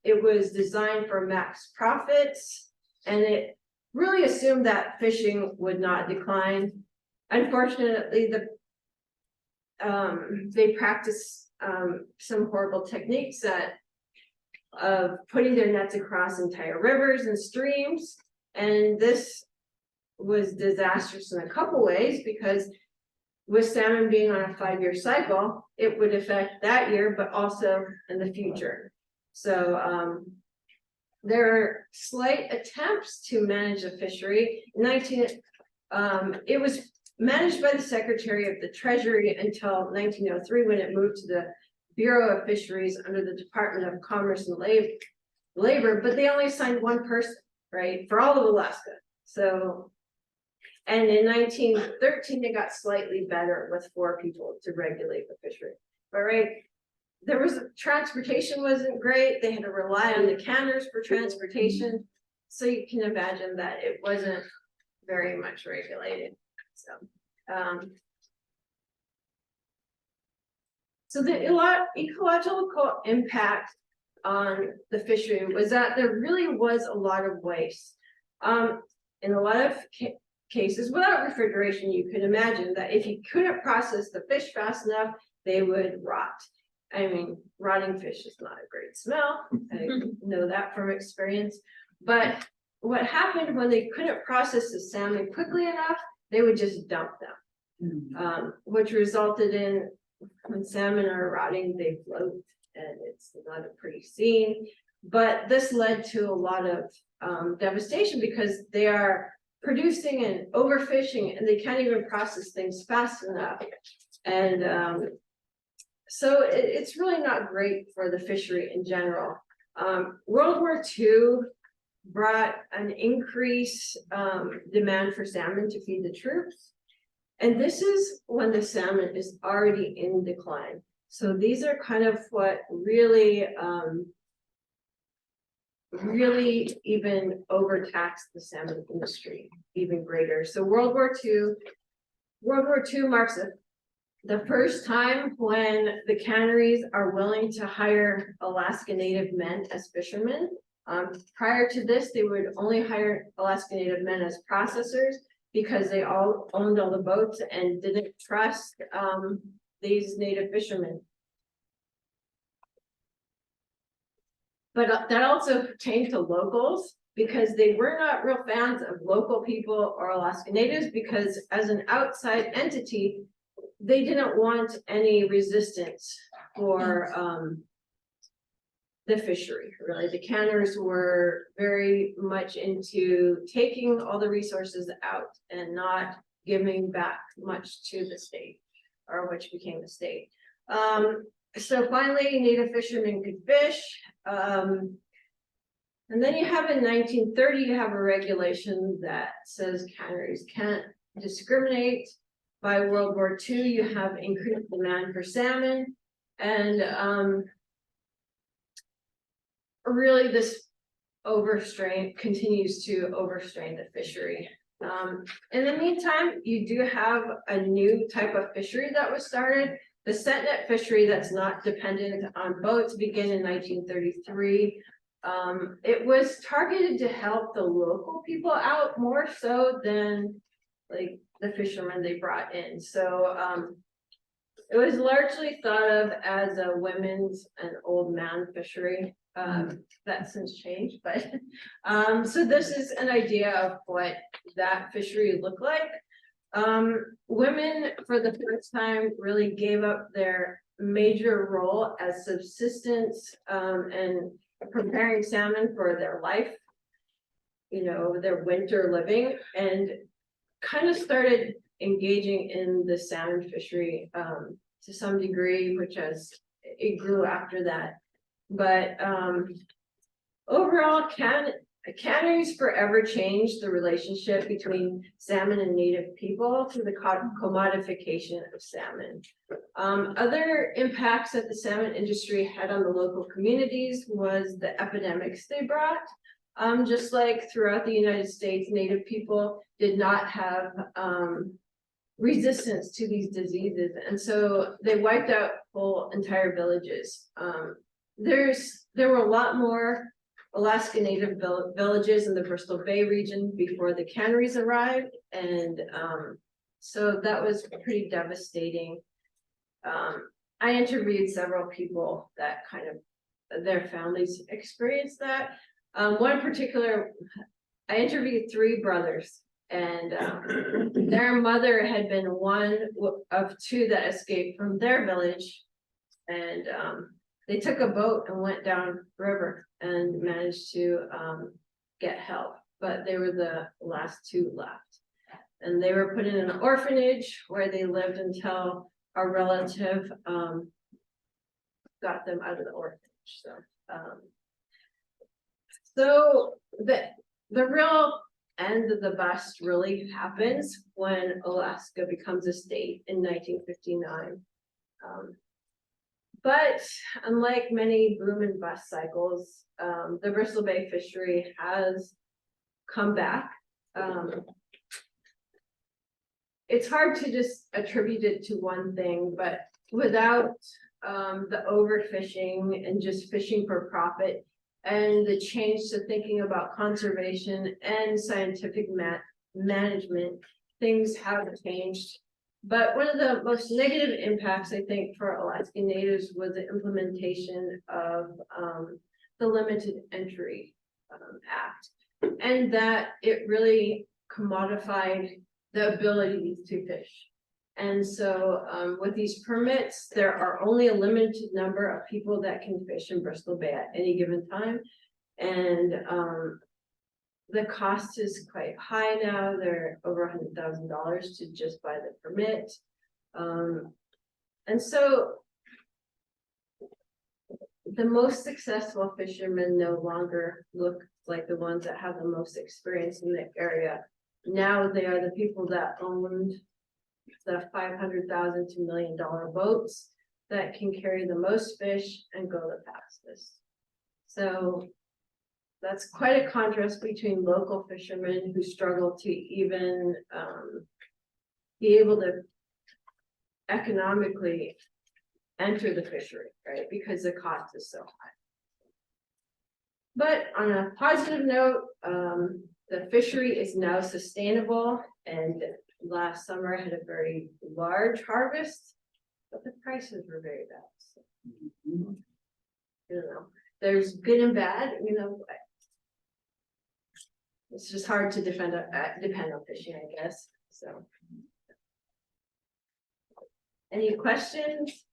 It was designed for max profits, and it really assumed that fishing would not decline. Unfortunately, they practiced some horrible techniques of putting their nets across entire rivers and streams, and this was disastrous in a couple ways, because with salmon being on a 5-year cycle, it would affect that year, but also in the future. So there are slight attempts to manage the fishery. In It was managed by the Secretary of the Treasury until 1903, when it moved to the Bureau of Fisheries under the Department of Commerce and Labor, but they only assigned one person, right, for all of Alaska. So, and in 1913, they got slightly better with 4 people to regulate the fishery. But right, there was transportation wasn't great. They had to rely on the canners for transportation. So you can imagine that it wasn't very much regulated. So the ecological impact on the fishery was that there really was a lot of waste. In a lot of cases, without refrigeration, you could imagine that if you couldn't process the fish fast enough, they would rot. I mean, rotting fish is not a great smell. I know that from experience. But what happened when they couldn't process the salmon quickly enough, they would just dump them, which resulted in, when salmon are rotting, they float, and it's not a pretty scene. But this led to a lot of devastation, because they are producing and overfishing, and they can't even process things fast enough. And so it's really not great for the fishery in general. World War II brought an increased demand for salmon to feed the troops. And this is when the salmon is already in decline. So these are kind of what really, really even overtaxed the salmon industry even greater. So World War II marks the first time when the canneries are willing to hire Alaska Native men as fishermen. Prior to this, they would only hire Alaska Native men as processors, because they all owned all the boats and didn't trust these Native fishermen. But that also pertained to locals, because they were not real fans of local people or Alaska Natives, because as an outside entity, they didn't want any resistance for the fishery. Really, the canners were very much into taking all the resources out and not giving back much to the state, or which became the state. So finally, Native fishermen could fish. And then you have in 1930, you have a regulation that says canneries can't discriminate. By World War II, you have increased demand for salmon, and really this overstrain continues to overstrain the fishery. In the meantime, you do have a new type of fishery that was started. The set net fishery that's not dependent on boats began in 1933. It was targeted to help the local people out more so than like the fishermen they brought in. So it was largely thought of as a women's and old man fishery. That's since changed, but so this is an idea of what that fishery looked like. Women for the first time really gave up their major role as subsistence and preparing salmon for their life, you know, their winter living, and kind of started engaging in the salmon fishery to some degree, which as it grew after that. But overall, canneries forever changed the relationship between salmon and Native people through the commodification of salmon. Other impacts that the salmon industry had on the local communities was the epidemics they brought. Just like throughout the United States, Native people did not have resistance to these diseases, and so they wiped out whole entire villages. There were a lot more Alaska Native villages in the Bristol Bay region before the canneries arrived, and so that was pretty devastating. I interviewed several people that kind of their families experienced that. One particular, I interviewed 3 brothers, and their mother had been one of 2 that escaped from their village, and they took a boat and went down river and managed to get help, but they were the last 2 left. And they were put in an orphanage where they lived until a relative got them out of the orphanage, so the real end of the bust really happens when Alaska becomes a state in 1959. But unlike many boom and bust cycles, the Bristol Bay fishery has come back. It's hard to just attribute it to one thing, but without the overfishing and just fishing for profit and the change to thinking about conservation and scientific management, things have changed. But one of the most negative impacts, I think, for Alaskan Natives was the implementation of the Limited Entry Act, and that it really commodified the ability to fish. And so with these permits, there are only a limited number of people that can fish in Bristol Bay at any given time. And the cost is quite high now. They're over $100,000 to just buy the permit. And so the most successful fishermen no longer look like the ones that have the most experience in the area. Now they are the people that owned the $500,000 to $1 million boats that can carry the most fish and go the fastest. So that's quite a contrast between local fishermen who struggle to even be able to economically enter the fishery, right? Because the cost is so high. But on a positive note, the fishery is now sustainable, and last summer had a very large harvest, but the prices were very bad. So, you know, there's good and bad, you know. It's just hard to depend on fishing, I guess. So, any questions?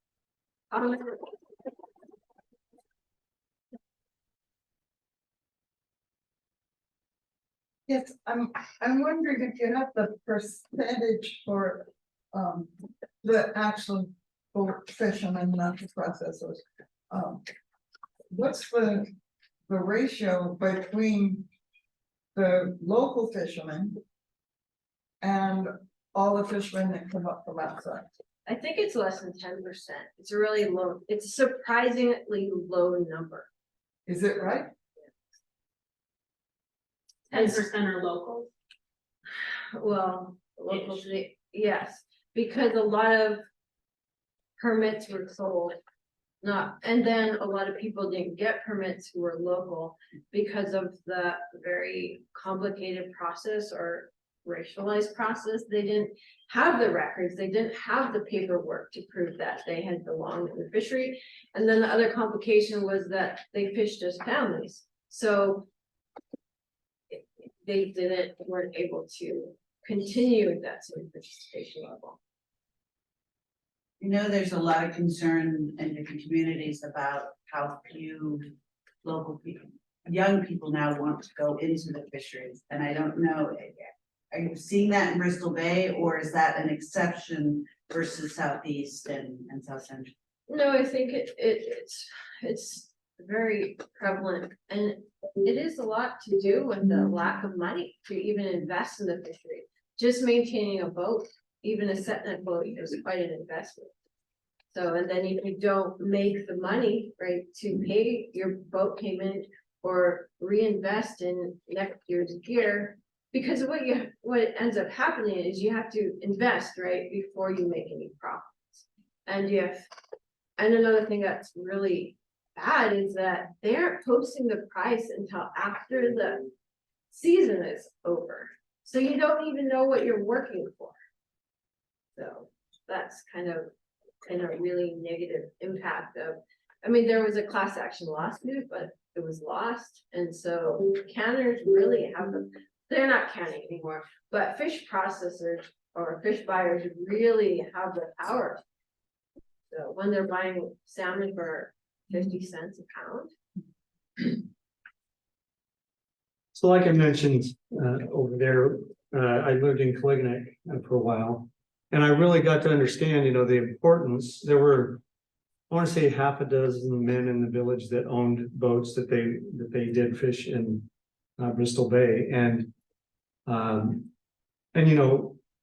Yes, I'm wondering if you have the percentage for the actual boat fishermen, not the processors. What's the ratio between the local fishermen and all the fishermen that come up from outside? I think it's less than 10%. It's a really low, it's a surprisingly low number. Is it right? 10% are local? Well, locals, yes, because a lot of permits were sold. And then a lot of people didn't get permits who were local because of the very complicated process or racialized process. They didn't have the records, they didn't have the paperwork to prove that they had belonged in the fishery. And then the other complication was that they fished as families. So they weren't able to continue at that same participation level. You know, there's a lot of concern in different communities about how few local people, young people now want to go into the fisheries. And I don't know, are you seeing that in Bristol Bay, or is that an exception versus Southeast and South Central? No, I think it's very prevalent, and it is a lot to do with the lack of money to even invest in the fishery. Just maintaining a boat, even a set net boat, is quite an investment. So, and then if you don't make the money, right, to pay your boat payment or reinvest in next year's gear, because what ends up happening is you have to invest, right, before you make any profits. And another thing that's really bad is that they aren't posting the price until after the season is over. So you don't even know what you're working for. So that's kind of a really negative impact of, I mean, there was a class action lawsuit, but it was lost. And so canners really have they're not canning anymore, but fish processors or fish buyers really have the power. So when they're buying salmon for 50 cents a pound. So like I mentioned over there, I lived in Koliganek for a while. And I really got to understand, the importance, there were, I want to say half a dozen men in the village that owned boats that they did fish in Bristol Bay and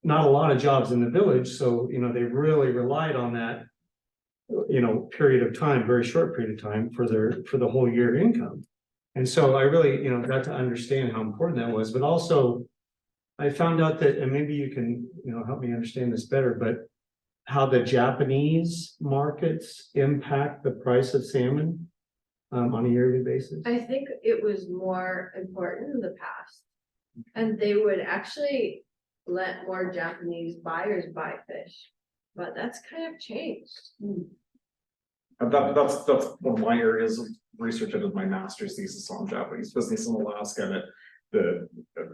not a lot of jobs in the village, so, they really relied on that, period of time, very short period of time for the whole year income. And so I really, got to understand how important that was, but also I found out that, and maybe you can, help me understand this better, but how the Japanese markets impact the price of salmon on a yearly basis? I think it was more important in the past. And they would actually let more Japanese buyers buy fish, but that's kind of changed. That's one of my areas of research. I did my master's thesis on Japanese business in Alaska, and the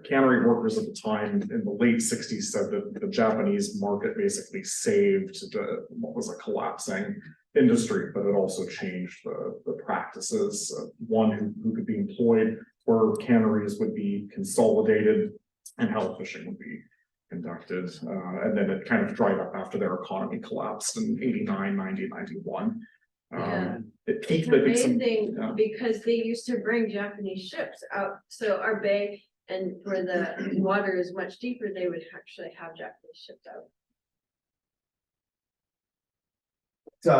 cannery workers at the time in the late 60s said that the Japanese market basically saved what was a collapsing industry, but it also changed the practices of one who could be employed, where canneries would be consolidated and how fishing would be conducted. And then it kind of dried up after their economy collapsed in 89, 90, 91. Yeah. It peaked, It's I think, amazing because they used to bring Japanese ships out, so our bay and where the water is much deeper, they would actually have Japanese ships out. So,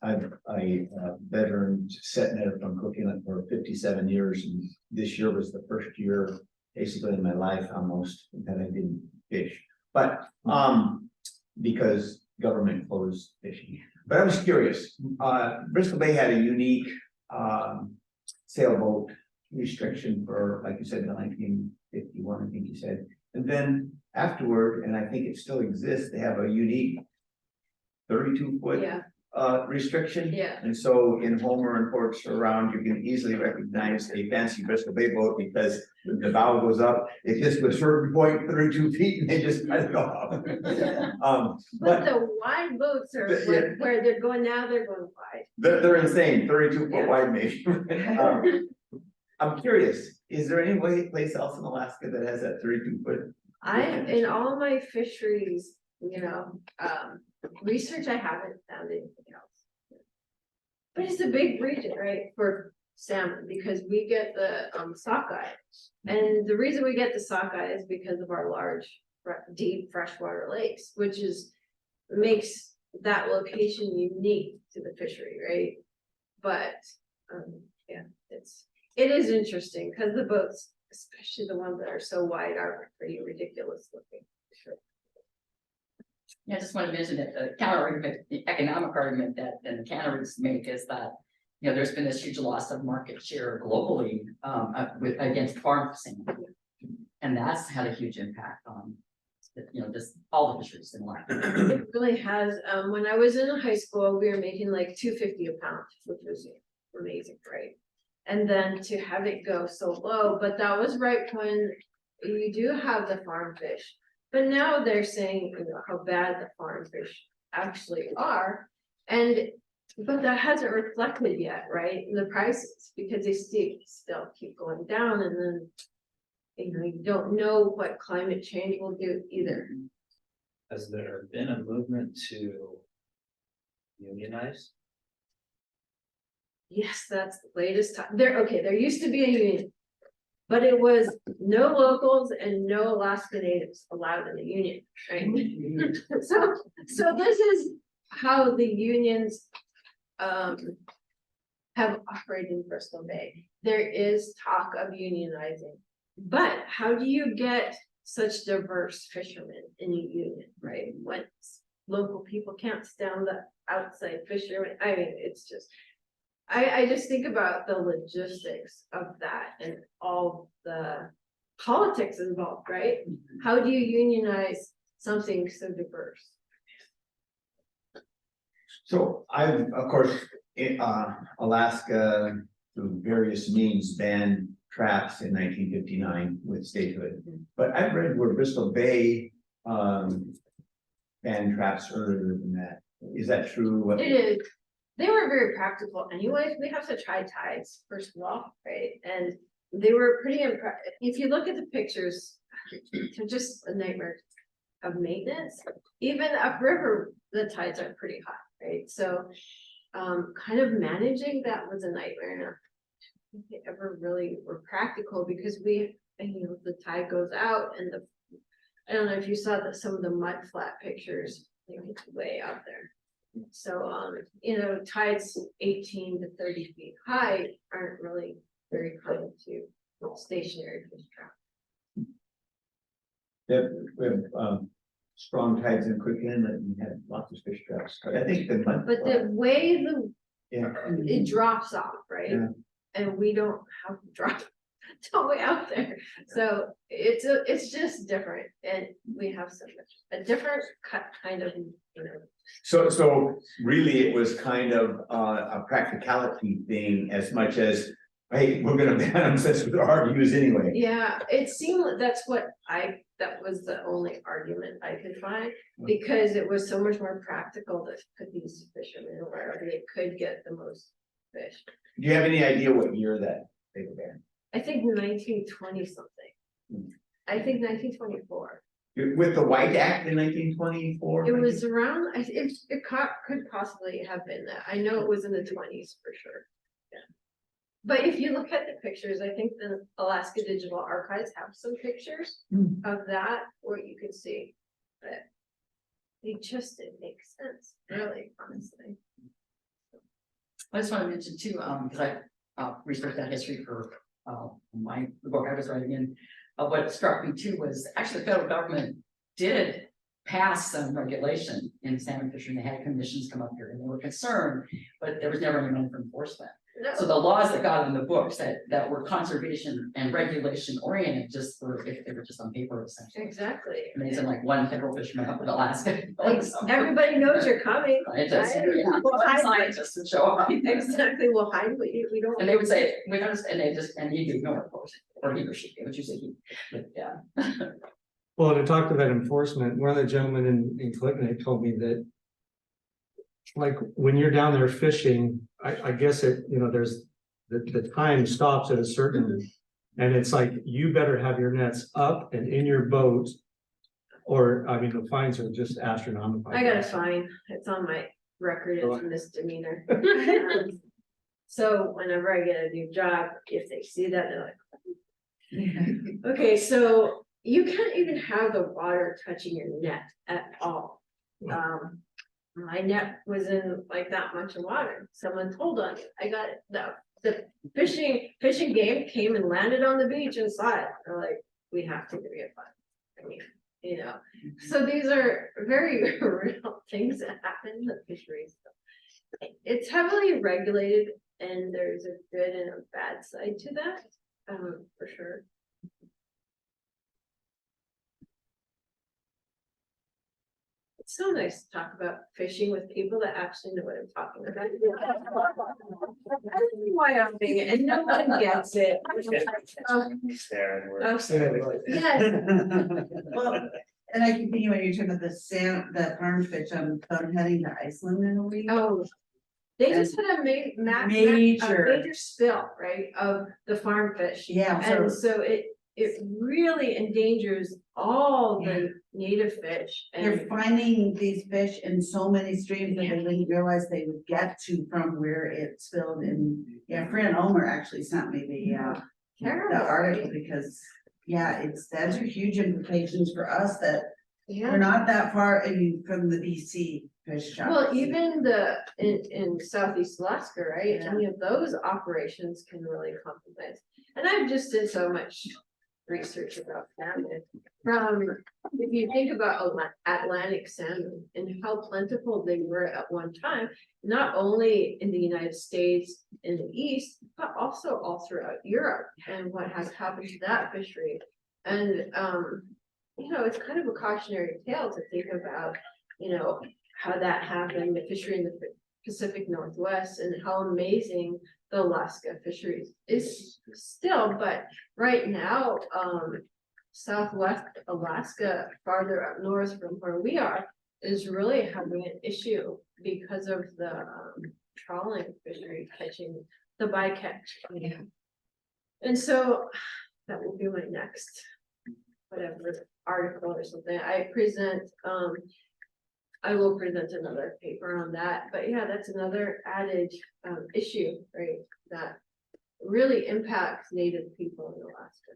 I'm a veteran set netter from Coquitlam for 57 years, and this year was the first year basically in my life almost that I didn't fish. But, because government closed fishing. But I was curious, Bristol Bay had a unique, sailboat restriction for, like you said, in 1951, I think you said. And then afterward, and I think it still exists, they have a unique 32-foot Yeah, restriction. yeah. And so in Homer and ports around, you can easily recognize a fancy Bristol Bay boat because the bow goes up, it gets to a certain point, 32 feet, and they just cut it off. But the wide boats are Yeah. where they're going now, they're going wide. They're insane, 32 foot Yeah. wide maybe. I'm curious, is there any place else in Alaska that has that 32-foot? In all my fisheries, research, I haven't found anything else. But it's a big region, right, for salmon, because we get the sockeye. And the reason we get the sockeye is because of our large, deep freshwater lakes, which makes that location unique to the fishery, right? But, yeah, it is interesting, because the boats, especially the ones that are so wide, are pretty ridiculous looking. Sure. Yeah, I just want to mention that the counter argument, the economic argument that the canneries make is that, there's been this huge loss of market share globally against farm salmon. And that's had a huge impact on, all the fisheries in Alaska. It really has. When I was in high school, we were making like $2.50 a pound, which was amazing, right? And then to have it go so low, but that was right when you do have the farm fish. But now they're saying how bad the farm fish actually are. But that hasn't reflected yet, right? In the prices, because they still keep going down, and then you don't know what climate change will do either. Has there been a movement to unionize? Yes, that's the latest time. There used to be a union. But it was no locals and no Alaska Natives allowed in the union, right? So this is how the unions have operated in Bristol Bay. There is talk of unionizing, but how do you get such diverse fishermen in a union, right? When local people can't stand the outside fishermen. I mean, it's just, I just think about the logistics of that and all the politics involved, right? How do you unionize something so diverse? So I've, of course, Alaska, through various means, banned traps in 1959 with statehood. But I've read where Bristol Bay banned traps earlier than that. Is that true? It is. They were very practical anyways. We have such high tides, first of all, right? And they were pretty impressive. If you look at the pictures, they're just a nightmare of maintenance. Even upriver, the tides are pretty high, right? So kind of managing that was a nightmare. And I don't think they ever really were practical because the tide goes out and I don't know if you saw some of the mud flat pictures, they went way out there. So, tides 18 to 30 feet high aren't really very common to stationary fish trap. We have strong tides in Quick Inlet and we had lots of fish traps, but I think the mud. But the way Yeah. it drops off, right? Yeah. And we don't have to drop all the way out there. So it's just different and we have a different kind of, So really it was kind of a practicality thing as much as, hey, we're gonna ban them since they're hard to use anyway. yeah, it seemed that was the only argument I could find. Because it was so much more practical to put these fishermen where they could get the most fish. Do you have any idea what year that they were banned? I think 1920 something. I think 1924. With the White Act in 1924? It was around, could possibly have been that. I know it was in the 20s for sure. Yeah. But if you look at the pictures, I think the Alaska Digital Archives have some pictures of that where you can see that it just didn't make sense, really, honestly. I just want to mention too, because I researched that history for the book I was writing in. What struck me too was actually the federal government did pass some regulation in salmon fishery. They had commissions come up here and they were concerned, but there was never any money for enforcement. No. So the laws that got in the books that were conservation and regulation oriented just were, if they were just on paper essentially. Exactly. And they sent like one federal fisherman up in Alaska. Everybody knows you're coming. It just, right? yeah, We'll hide- scientists would show up. Exactly, we'll hide, we don't. And they would say, we understand, and he'd ignore it, of course, or he or she, it would usually he, but yeah. Well, to talk about enforcement, one of the gentlemen in Clinton told me that. Like when you're down there fishing, I guess there's the time stops at a certain. And it's like, you better have your nets up and in your boat. Or, the fines are just astronomical. I got a fine, it's on my record, it's a misdemeanor. So whenever I get a new job, if they see that, they're like. Okay, so you can't even have the water touching your net at all. My net was in like that much of water, someone told on me, I got it, the fishing game came and landed on the beach and saw it, they're like, we have to give you a fine. I mean, so these are very real things that happen in the fisheries. It's heavily regulated and there's a good and a bad side to that, for sure. It's so nice to talk about fishing with people that actually know what I'm talking about. I don't know why I'm being it, and no one gets it. There, and we're- Okay, yes, Well, and I continue when you're talking about the farm fish, I'm heading to Iceland in a week. oh. They just had a major Major. spill, right, of the farm fish. Yeah, And so so it really endangers all the native fish they're and. finding these fish in so many streams that they didn't realize they would get to from where it spilled in. Yeah, Fran Ulmer actually sent me the Terrible. article because, those are huge implications for us that Yeah. we're not that far from the BC fish shops. Well, even in Southeast Alaska, right, any of those operations can really compromise. And I've just did so much research about salmon. If you think about Atlantic salmon and how plentiful they were at one time, not only in the United States in the East, but also all throughout Europe and what has happened to that fishery. And, it's kind of a cautionary tale to think about, how that happened, the fishery in the Pacific Northwest and how amazing the Alaska fisheries is still, but right now, Southwest Alaska, farther up north from where we are, is really having an issue because of the trawling fishery catching the bycatch. And so that will be my next whatever article or something, I will present another paper on that, but yeah, that's another added issue, right? That really impacts Native people in Alaska.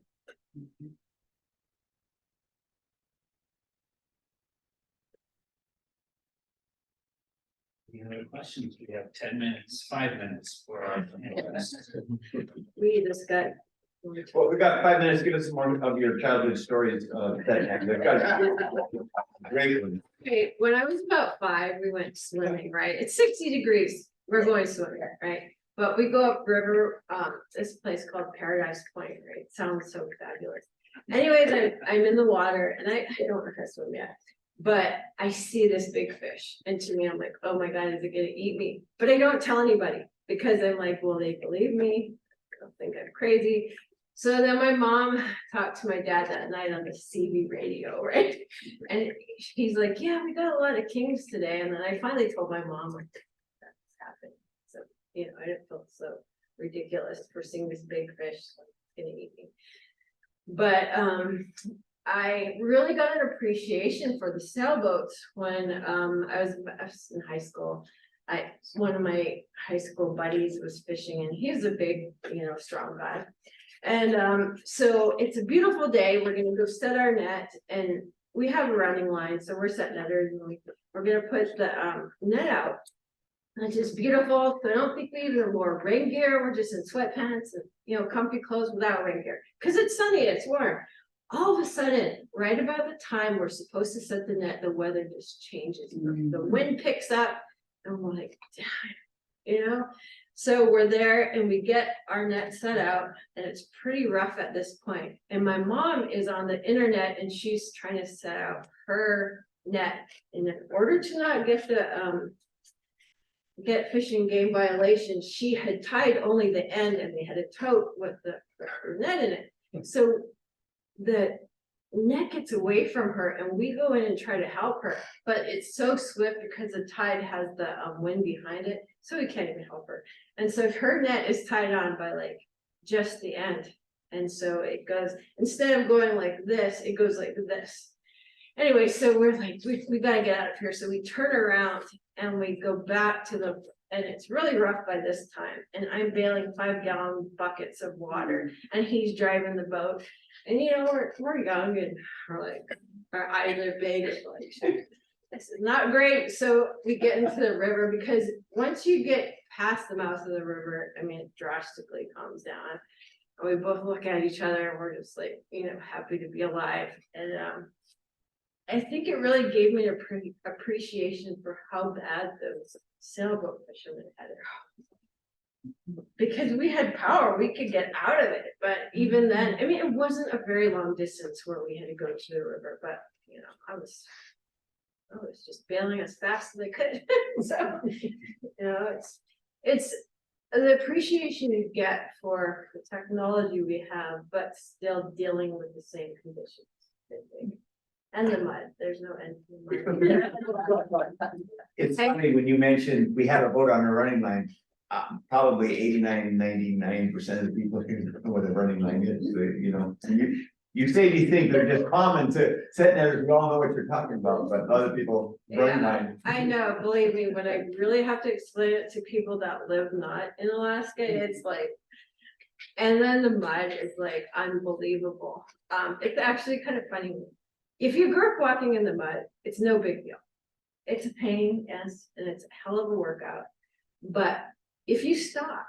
Any other questions? We have 10 minutes, 5 minutes for our. We just got. Well, we got 5 minutes. Give us some more of your childhood stories. Great one. Okay, when I was about 5, we went swimming, right? It's 60 degrees. We're going swimming, right? But we go up river, this place called Paradise Point, right? Sounds so fabulous. Anyways, I'm in the water and I don't know how to swim yet, but I see this big fish. And to me, I'm like, oh my God, is it gonna eat me? But I don't tell anybody because I'm like, will they believe me? I don't think I'm crazy. So then my mom talked to my dad that night on the CB radio, right? And he's like, yeah, we got a lot of kings today. And then I finally told my mom, like, that's happened. So, you know, I didn't feel so ridiculous for seeing this big fish so it's gonna eat me. But I really got an appreciation for the sailboats when I was in high school. One of my high school buddies was fishing and he's a big, you know, strong guy. And so it's a beautiful day. We're gonna go set our net and we have a running line. So we're set netters and we're gonna put the net out. And it's just beautiful. So I don't think we even wore rain gear. We're just in sweatpants and, you know, comfy clothes without rain gear. Cause it's sunny, it's warm. All of a sudden, right about the time we're supposed to set the net, the weather just changes. The wind picks up and we're like, damn, you know? So we're there and we get our net set out and it's pretty rough at this point. And my mom is on the internet and she's trying to set out her net. And in order to not get the get fish and game violations, she had tied only the end and they had a tote with the net in it. So the net gets away from her and we go in and try to help her, but it's so swift because the tide has the wind behind it, so we can't even help her. And so her net is tied on by like just the end, and so it goes, instead of going like this, it goes like this. Anyway, so we're like, we gotta get out of here. So we turn around and we go back to the, and it's really rough by this time. And I'm bailing 5-gallon buckets of water and he's driving the boat. And you know, we're young and we're like, our eyes are big. Like, this is not great. So we get into the river because once you get past the mouth of the river, I mean, it drastically calms down. And we both look at each other and we're just like, you know, happy to be alive. And I think it really gave me an appreciation for how bad those sailboat fishermen had it. Because we had power, we could get out of it. But even then, I mean, it wasn't a very long distance where we had to go to the river, but you know, I was just bailing as fast as I could. So, you know, it's the appreciation you get for the technology we have, but still dealing with the same conditions. I think. And the mud, there's no end to the mud. It's funny when you mentioned we had a boat on a running line. Probably 99% of the people here know what a running line is, you know. You say these things, they're just common to set netters, we all know what you're talking about, but other people, running line. I know, believe me, when I really have to explain it to people that live not in Alaska, it's like, and then the mud is like unbelievable. It's actually kind of funny. If you grew up walking in the mud, it's no big deal. It's a pain, yes, and it's a hell of a workout. But if you stop,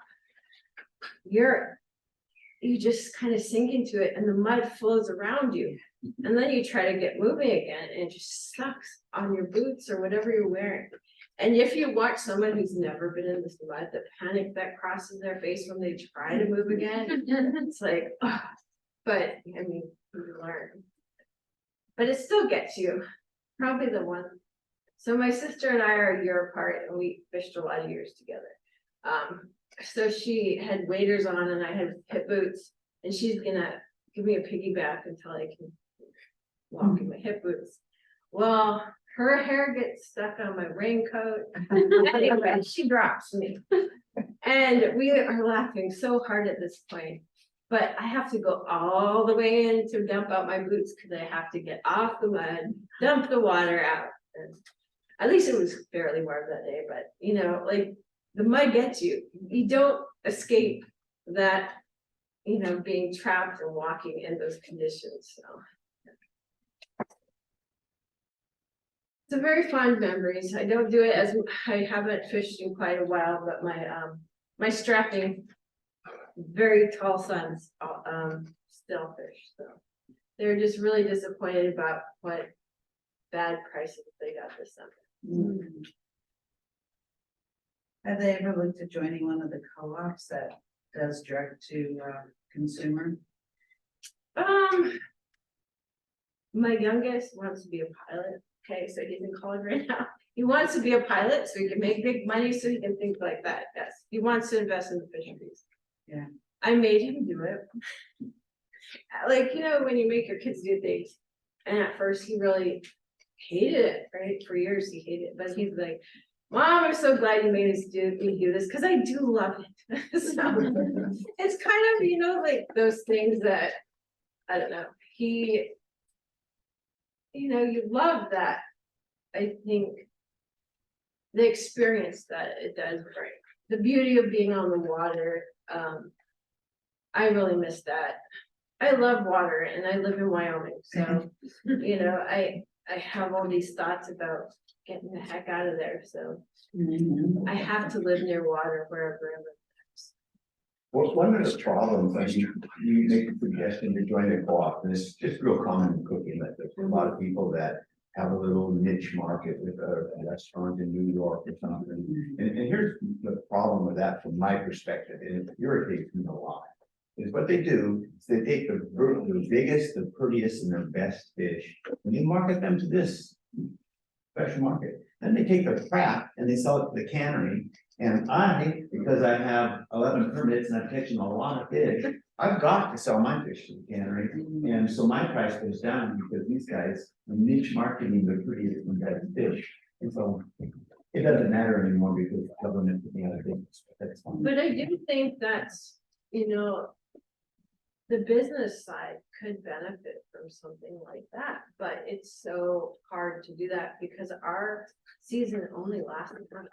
you just kind of sink into it and the mud flows around you. And then you try to get moving again and it just sucks on your boots or whatever you're wearing. And if you watch someone who's never been in this mud, the panic that crosses their face when they try to move again, it's like, oh. But I mean, you learn. But it still gets you. Probably the one. So my sister and I are a year apart and we fished a lot of years together. So she had waders on and I had hip boots and she's gonna give me a piggyback until I can walk in my hip boots. Well, her hair gets stuck on my raincoat. Anyway, she drops me. And we are laughing so hard at this point. But I have to go all the way in to dump out my boots, cause I have to get off the mud, dump the water out. And at least it was fairly warm that day, but you know, like, the mud gets you, you don't escape that. You know, being trapped and walking in those conditions, so. It's a very fond memories. I don't do it as, I haven't fished in quite a while, but my strapping. Very tall sons, still fish, so. They're just really disappointed about what bad prices they got this summer. Have they ever looked at joining one of the co-ops that does direct to consumer? My youngest wants to be a pilot, okay, so he's in college right now. He wants to be a pilot so he can make big money, so he can think like that, yes. He wants to invest in the fisheries. Yeah. I made him do it. Like, you know, when you make your kids do things, and at first he really hated it, right? For years he hated it, but he's like, Mom, I'm so glad you made me do this, because I do love it. So, it's kind of, you know, like those things that, I don't know, you know, you love that. I think the experience that it does bring, the beauty of being on the water, I really miss that. I love water and I live in Wyoming, so, you know, I have all these thoughts about getting the heck out of there, so. I have to live near water wherever I live. Well, one of the problems, I mean, you make a suggestion to join a co-op, and it's just real common in cooking, that there's a lot of people that have a little niche market with a restaurant in New York or something. And here's the problem with that from my perspective, and it irritates me a lot. Is what they do, is they take the biggest, the prettiest, and the best fish, and they market them to this special market. Then they take the crap and they sell it to the cannery. And I, because I have 11 permits and I'm catching a lot of fish, I've got to sell my fish to the cannery. And so my price goes down because these guys are niche marketing the prettiest and best fish. And so it doesn't matter anymore because the government is the other things. That's fine. But I do think that's, you know, the business side could benefit from something like that, but it's so hard to do that because our season only lasts a month.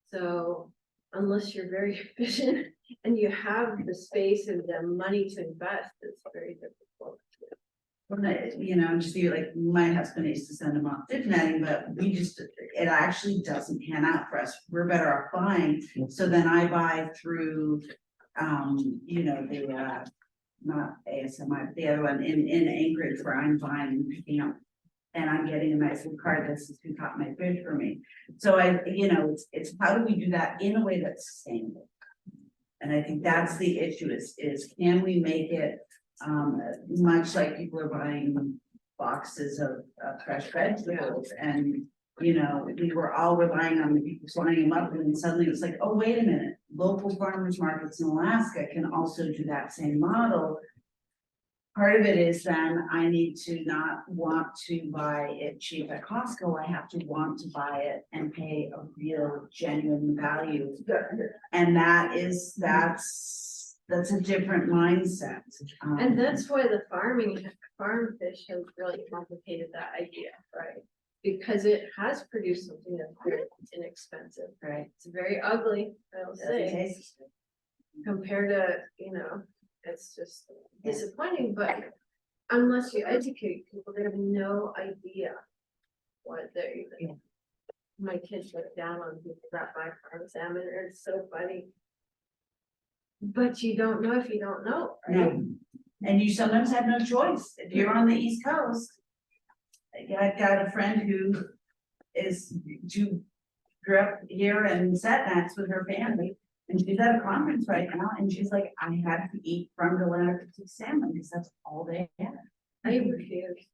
So unless you're very efficient and you have the space and the money to invest, it's very difficult. When you know, just be like, my husband used to send them off fish netting, but it actually doesn't pan out for us. We're better off buying. So then I buy through, you know, the, not ASMI, but the other one in Anchorage where I'm buying and picking up. And I'm getting a nice little card that says who caught my fish for me. So you know, it's how do we do that in a way that's sustainable? And I think that's the issue is can we make it, much like people are buying boxes of fresh vegetables and, you know, we were all relying on the people flying them up and then suddenly it was like, oh, wait a minute, local farmers markets in Alaska can also do that same model. Part of it is then I need to not want to buy it cheap at Costco. I have to want to buy it and pay a real genuine value. And that's a different mindset. And that's why the farm fish has really complicated that idea, right? Because it has produced something that's very inexpensive, right? It's very ugly, I will say, compared to, you know, it's just disappointing, but unless you educate people, they have no idea what they're even. My kids look down on people that buy farm salmon, and it's so funny. But you don't know if you don't know, right? No. And you sometimes have no choice. If you're on the East Coast, I've got a friend who grew up here in Setbacks with her family. And she's at a conference right now, and she's like, I had to eat from the Atlantic salmon because that's all they had. I refuse.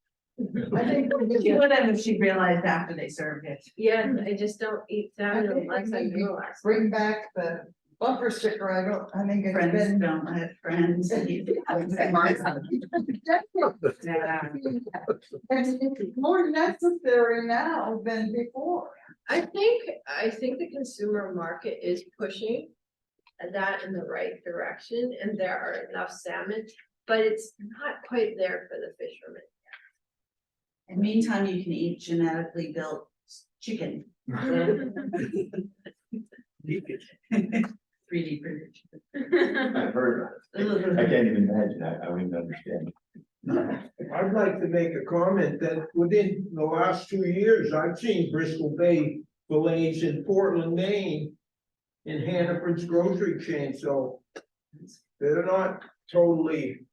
I think she would have if she realized after they served it. Yeah, I just don't eat I salmon think unless I we need know. to bring back the bumper sticker. I think it's Friends been. don't have friends. Yeah. And it's more necessary now than before. I think the consumer market is pushing that in the right direction and there are enough salmon, but it's not quite there for the fishermen. In the meantime, you can eat genetically built chicken. 3D printed chicken. I've heard of it. I can't even imagine, I wouldn't understand. I'd like to make a comment that within the last 2 years, I've seen Bristol Bay fillets in Portland, Maine. In Hannaford's grocery chain, so they're not totally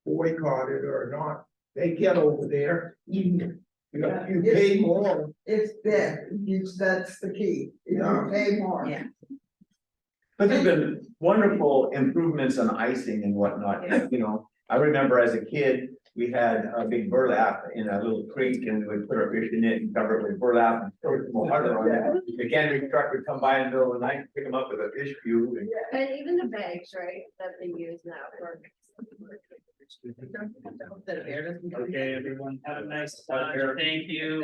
boycotted or not, they get over there. You pay more. It's there, that's the key, you pay more. Yeah. But there's been wonderful improvements on icing and whatnot, you know, I remember as a kid, we had a big burlap in a little creek and we would put our fish in it and cover it with burlap and throw some water on it. The cannery truck would come by in the middle of the night, pick them up with a fish cube and. And even the bags, right, that they use now for. Okay, everyone, have a nice time. Thank you.